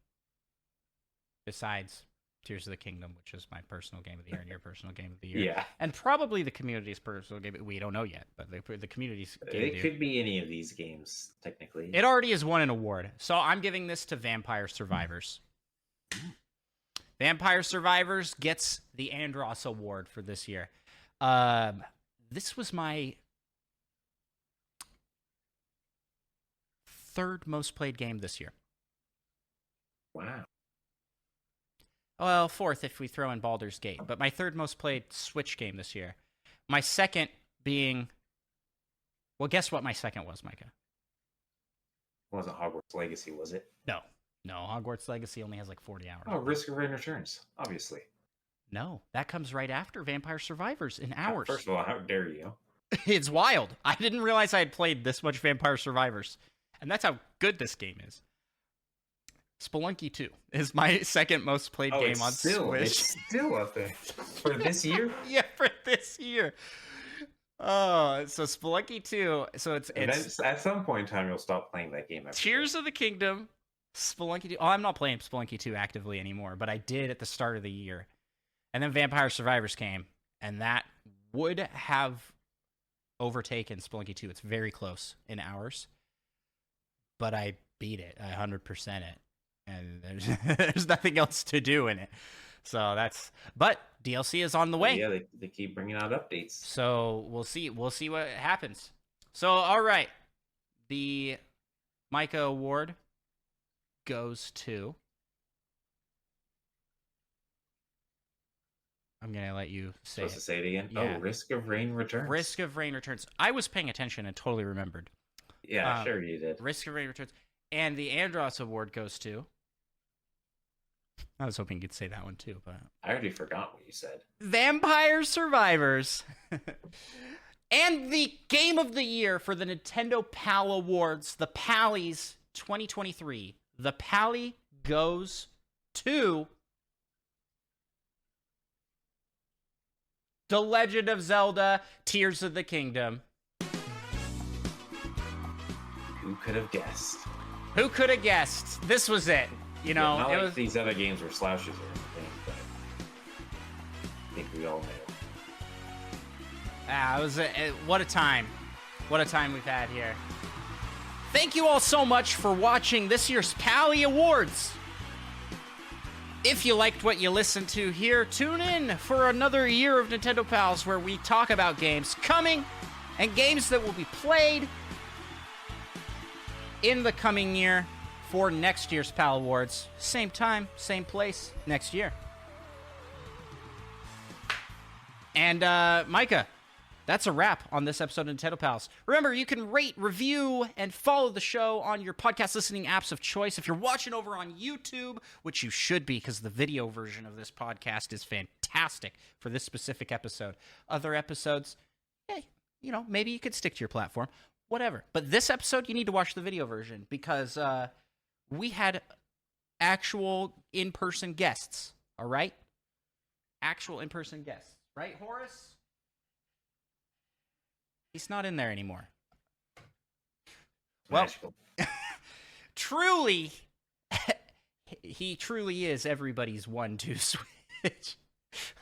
besides Tears of the Kingdom, which is my personal game of the year and your personal game of the year. Yeah. And probably the community's personal game. We don't know yet, but the community's game It could be any of these games, technically. It already has won an award. So I'm giving this to Vampire Survivors. Vampire Survivors gets the Andros Award for this year. This was my 3rd most played game this year. Wow. Well, fourth if we throw in Baldur's Gate, but my third most played Switch game this year. My second being... Well, guess what my second was, Micah? It wasn't Hogwarts Legacy, was it? No, Hogwarts Legacy only has like 40 hours. Oh, Risk of Rain Returns, obviously. No, that comes right after Vampire Survivors in hours. First of all, how dare you? It's wild. I didn't realize I had played this much Vampire Survivors. And that's how good this game is. Spelunky 2 is my second most played game on Switch. It's still up there. For this year? Yeah, for this year. Oh, so Spelunky 2. So it's at some point in time, you'll stop playing that game. Tears of the Kingdom, Spelunky 2. Oh, I'm not playing Spelunky 2 actively anymore, but I did at the start of the year. And then Vampire Survivors came, and that would have overtaken Spelunky 2. It's very close in hours. But I beat it. I 100% it. And there's nothing else to do in it. So that's... But DLC is on the way. Yeah, they keep bringing out updates. So we'll see. We'll see what happens. So, all right. The Micah Award goes to... I'm going to let you say Supposed to say it again? Yeah. Oh, Risk of Rain Returns. Risk of Rain Returns. I was paying attention and totally remembered. Yeah, sure you did. Risk of Rain Returns. And the Andros Award goes to... I was hoping you could say that one too, but... I already forgot what you said. Vampire Survivors. And the Game of the Year for the Nintendo PAL Awards, the Palys 2023. The Pally goes to... The Legend of Zelda, Tears of the Kingdom. Who could have guessed? Who could have guessed? This was it. You know, not it like was... these other games were slouches or anything, but I think we all knew. It was what a time. What a time we've had here. Thank you all so much for watching this year's Pally Awards. If you liked what you listened to here, tune in for another year of Nintendo Pals where we talk about games coming and games that will be played in the coming year for next year's PAL Awards. Same time, same place, next year. And, Micah, that's a wrap on this episode of Nintendo Pals. Remember, you can rate, review, and follow the show on your podcast listening apps of choice. If you're watching over on YouTube, which you should be because the video version of this podcast is fantastic for this specific episode. Other episodes, hey, you know, maybe you could stick to your platform. Whatever. But this episode, you need to watch the video version because we had actual in-person guests, all right? Actual in-person guests. Right, Horace? He's not in there anymore. Well, truly, he truly is everybody's 1-2 switch.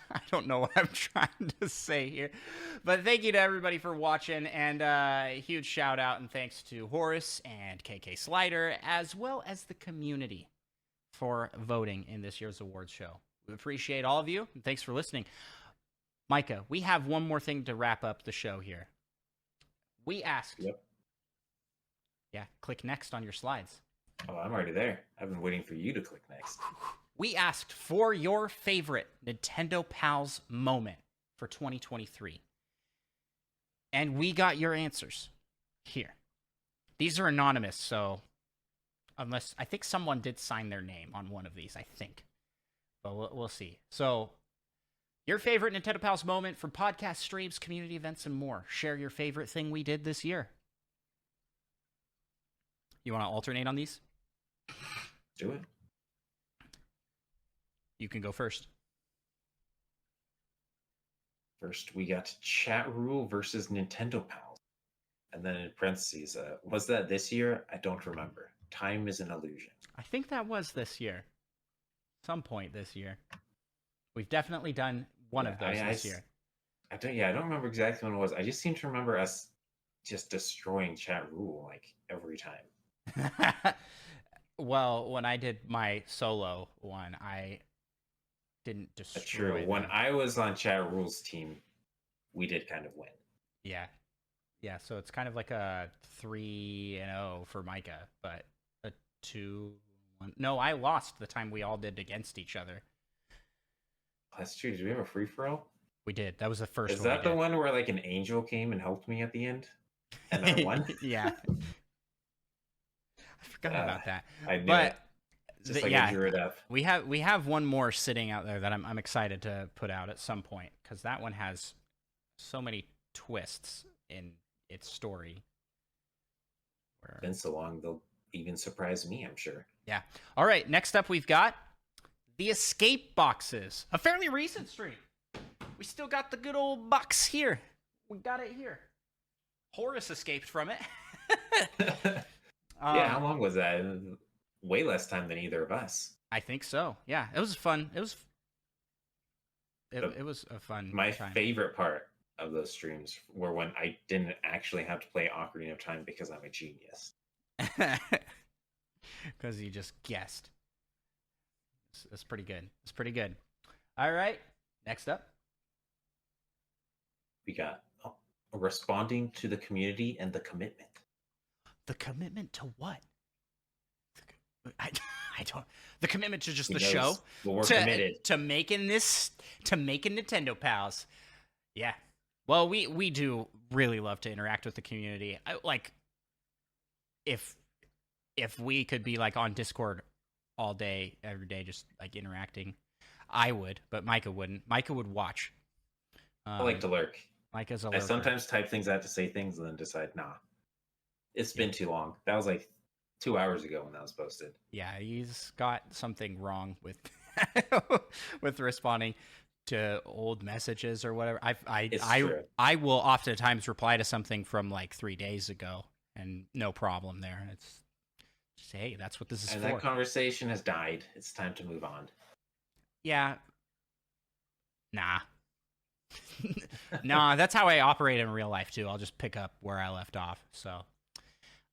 I don't know what I'm trying to say here. But thank you to everybody for watching, and a huge shout out and thanks to Horace and KK Slider, as well as the community for voting in this year's awards show. We appreciate all of you, and thanks for listening. Micah, we have one more thing to wrap up the show here. We asked... Yep. Yeah, click next on your slides. Oh, I'm already there. I've been waiting for you to click next. We asked for your favorite Nintendo Pals moment for 2023. And we got your answers here. These are anonymous, so unless... I think someone did sign their name on one of these, I think. But we'll see. So, your favorite Nintendo Pals moment from podcast streams, community events, and more. Share your favorite thing we did this year. You want to alternate on these? Do it. You can go first. First, we got Chat Rule versus Nintendo Pals. And then in parentheses, was that this year? I don't remember. Time is an illusion. I think that was this year. Some point this year. We've definitely done one of those this year. I don't remember exactly when it was. I just seem to remember us just destroying Chat Rule like every time. Well, when I did my solo one, I didn't destroy True. them. When I was on Chat Rule's team, we did kind of win. Yeah. Yeah, so it's kind of like a 3-0 for Micah, but a 2-1. No, I lost the time we all did against each other. That's true. Did we have a free for all? We did. That was the first Is one. that the one where like an angel came and helped me at the end? And I won? Yeah. I forgot about that. I knew it. Just like I drew it up. We have one more sitting out there that I'm excited to put out at some point, because that one has so many twists in its story. It's been so long, they'll even surprise me, I'm sure. Yeah. All right, next up we've got the escape boxes. A fairly recent stream. We still got the good old box here. We got it here. Horace escaped from it. Yeah, how long was that? Way less time than either of us. I think so. Yeah, it was fun. It was a fun My time. favorite part of those streams were when I didn't actually have to play Ocarina of Time because I'm a genius. Because you just guessed. It's pretty good. It's pretty good. All right, next up. We got responding to the community and the commitment. The commitment to what? I don't. The commitment to just the show. Well, we're committed to making Nintendo Pals. Yeah. Well, we do really love to interact with the community. If we could be like on Discord all day, every day, just like interacting, I would, but Micah wouldn't. Micah would watch. I like to lurk. Micah's a lurker. I sometimes type things out to say things and then decide, nah, it's been too long. That was like 2 hours ago when that was posted. Yeah, he's got something wrong with with responding to old messages or whatever. I will oftentimes reply to something from like 3 days ago, and no problem there. It's just, hey, that's what this is for. And that conversation has died. It's time to move on. Yeah. Nah. Nah, that's how I operate in real life too. I'll just pick up where I left off. So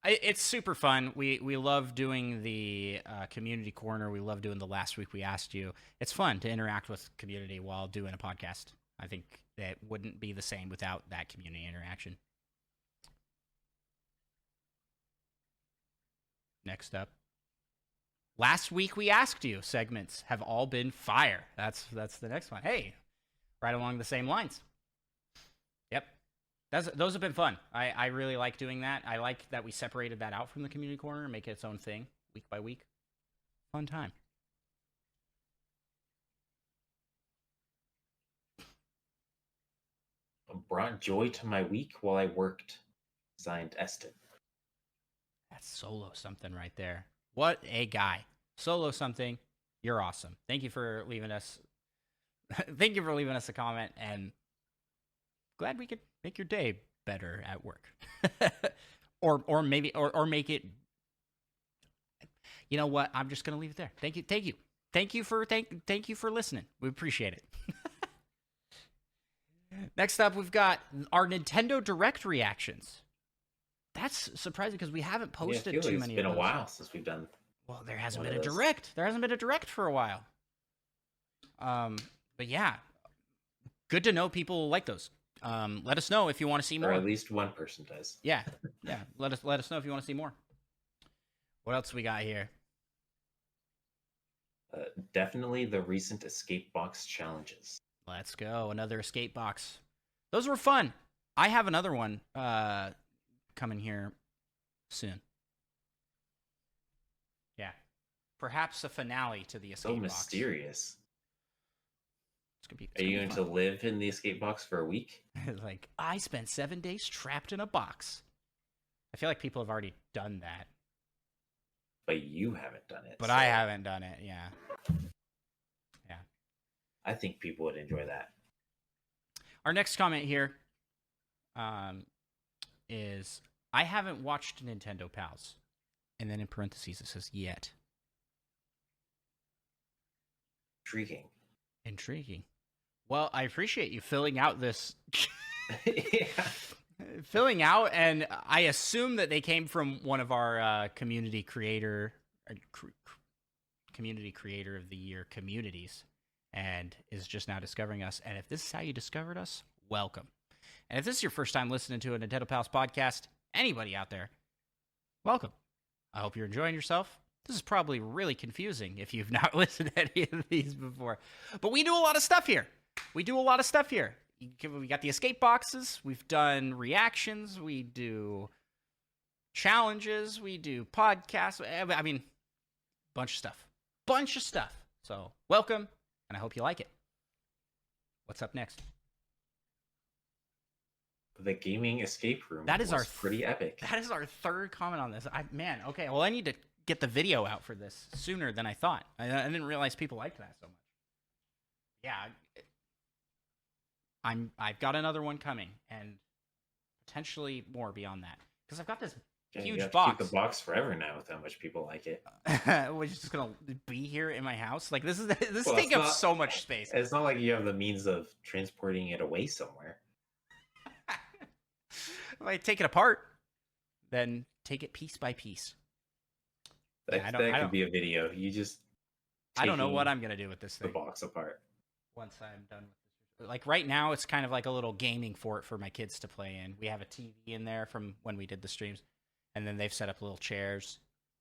it's super fun. We love doing the community corner. We love doing the last week we asked you. It's fun to interact with community while doing a podcast. I think that wouldn't be the same without that community interaction. Next up. Last week we asked you segments have all been fire. That's the next one. Hey, right along the same lines. Yep. Those have been fun. I really like doing that. I like that we separated that out from the community corner and make it its own thing week by week. Fun time. Brought joy to my week while I worked. Signed Eston. That's Solo something right there. What a guy. Solo something. You're awesome. Thank you for leaving us a comment, and glad we could make your day better at work. or maybe make it. You know what? I'm just gonna leave it there. Thank you for listening. We appreciate it. Next up, we've got our Nintendo Direct reactions. That's surprising because we haven't posted too many of those. It's been a while since we've done. Well, there hasn't been a Direct. There hasn't been a Direct for a while. But yeah, good to know people like those. Let us know if you want to see more. Or at least one person does. Yeah. Let us know if you want to see more. What else we got here? Definitely the recent escape box challenges. Let's go. Another escape box. Those were fun. I have another one coming here soon. Yeah. Perhaps a finale to the escape box. So mysterious. It's Are you going to live in the escape box for a week? Like, I spent 7 days trapped in a box. I feel like people have already done that. But you haven't done it. But I haven't done it, yeah. Yeah. I think people would enjoy that. Our next comment here is, I haven't watched Nintendo Pals. And then in parentheses it says, yet. Intriguing. Well, I appreciate you filling out this. Yeah. Filling out, and I assume that they came from one of our community creator of the year communities, and is just now discovering us. And if this is how you discovered us, welcome. And if this is your first time listening to a Nintendo Pals podcast, anybody out there, welcome. I hope you're enjoying yourself. This is probably really confusing if you've not listened to any of these before. But we do a lot of stuff here. We got the escape boxes. We've done reactions. We do challenges. We do podcasts. I mean, bunch of stuff. So welcome, and I hope you like it. What's up next? The gaming escape room. That is was pretty epic. That is our third comment on this. Okay. Well, I need to get the video out for this sooner than I thought. I didn't realize people liked that so much. Yeah, I've got another one coming, and potentially more beyond that, because I've got this huge box. Keep the box forever now with how much people like it. We're just gonna be here in my house. Like this taking up so much space. It's not like you have the means of transporting it away somewhere. If I take it apart, then take it piece by piece. That could be a video. You just. I don't know what I'm gonna do with this thing. The box apart. Once I'm done with this. Like right now, it's kind of like a little gaming fort for my kids to play in. We have a TV in there from when we did the streams, and then they've set up little chairs.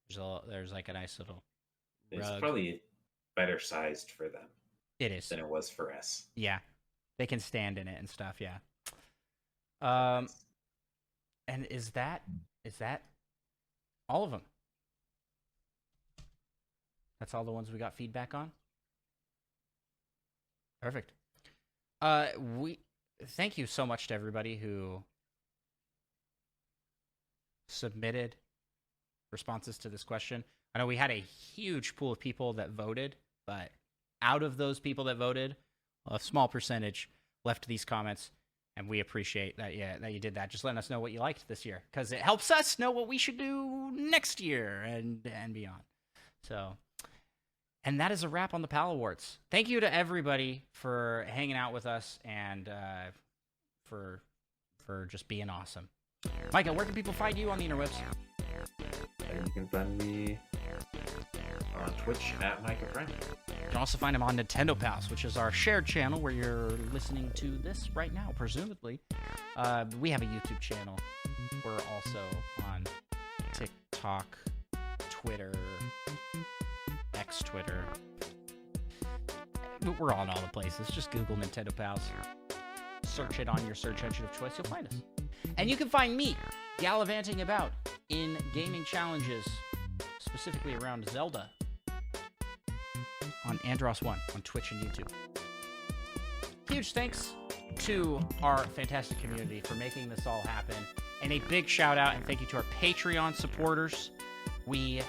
There's like a nice little. It's probably better sized for them. It is than it was for us. Yeah, they can stand in it and stuff. Yeah. And is that all of them? That's all the ones we got feedback on? Perfect. We thank you so much to everybody who submitted responses to this question. I know we had a huge pool of people that voted, but out of those people that voted, a small percentage left these comments. And we appreciate that, that you did that. Just letting us know what you liked this year, because it helps us know what we should do next year and beyond. So, and that is a wrap on the PAL Awards. Thank you to everybody for hanging out with us and for just being awesome. Micah, where can people find you on the interwebs? You can find me on Twitch at Micah Prime. You can also find him on Nintendo Pals, which is our shared channel where you're listening to this right now, presumably. We have a YouTube channel. We're also on TikTok, Twitter, X-Twitter. We're on all the places. Just Google Nintendo Pals. Search it on your search engine of choice. You'll find us. And you can find me gallivanting about in gaming challenges, specifically around Zelda, on Andros1 on Twitch and YouTube. Huge thanks to our fantastic community for making this all happen. And a big shout out and thank you to our Patreon supporters. We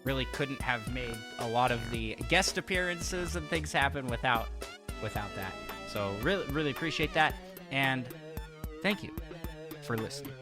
really couldn't have made a lot of the guest appearances and things happen without that. So really appreciate that. And thank you for listening.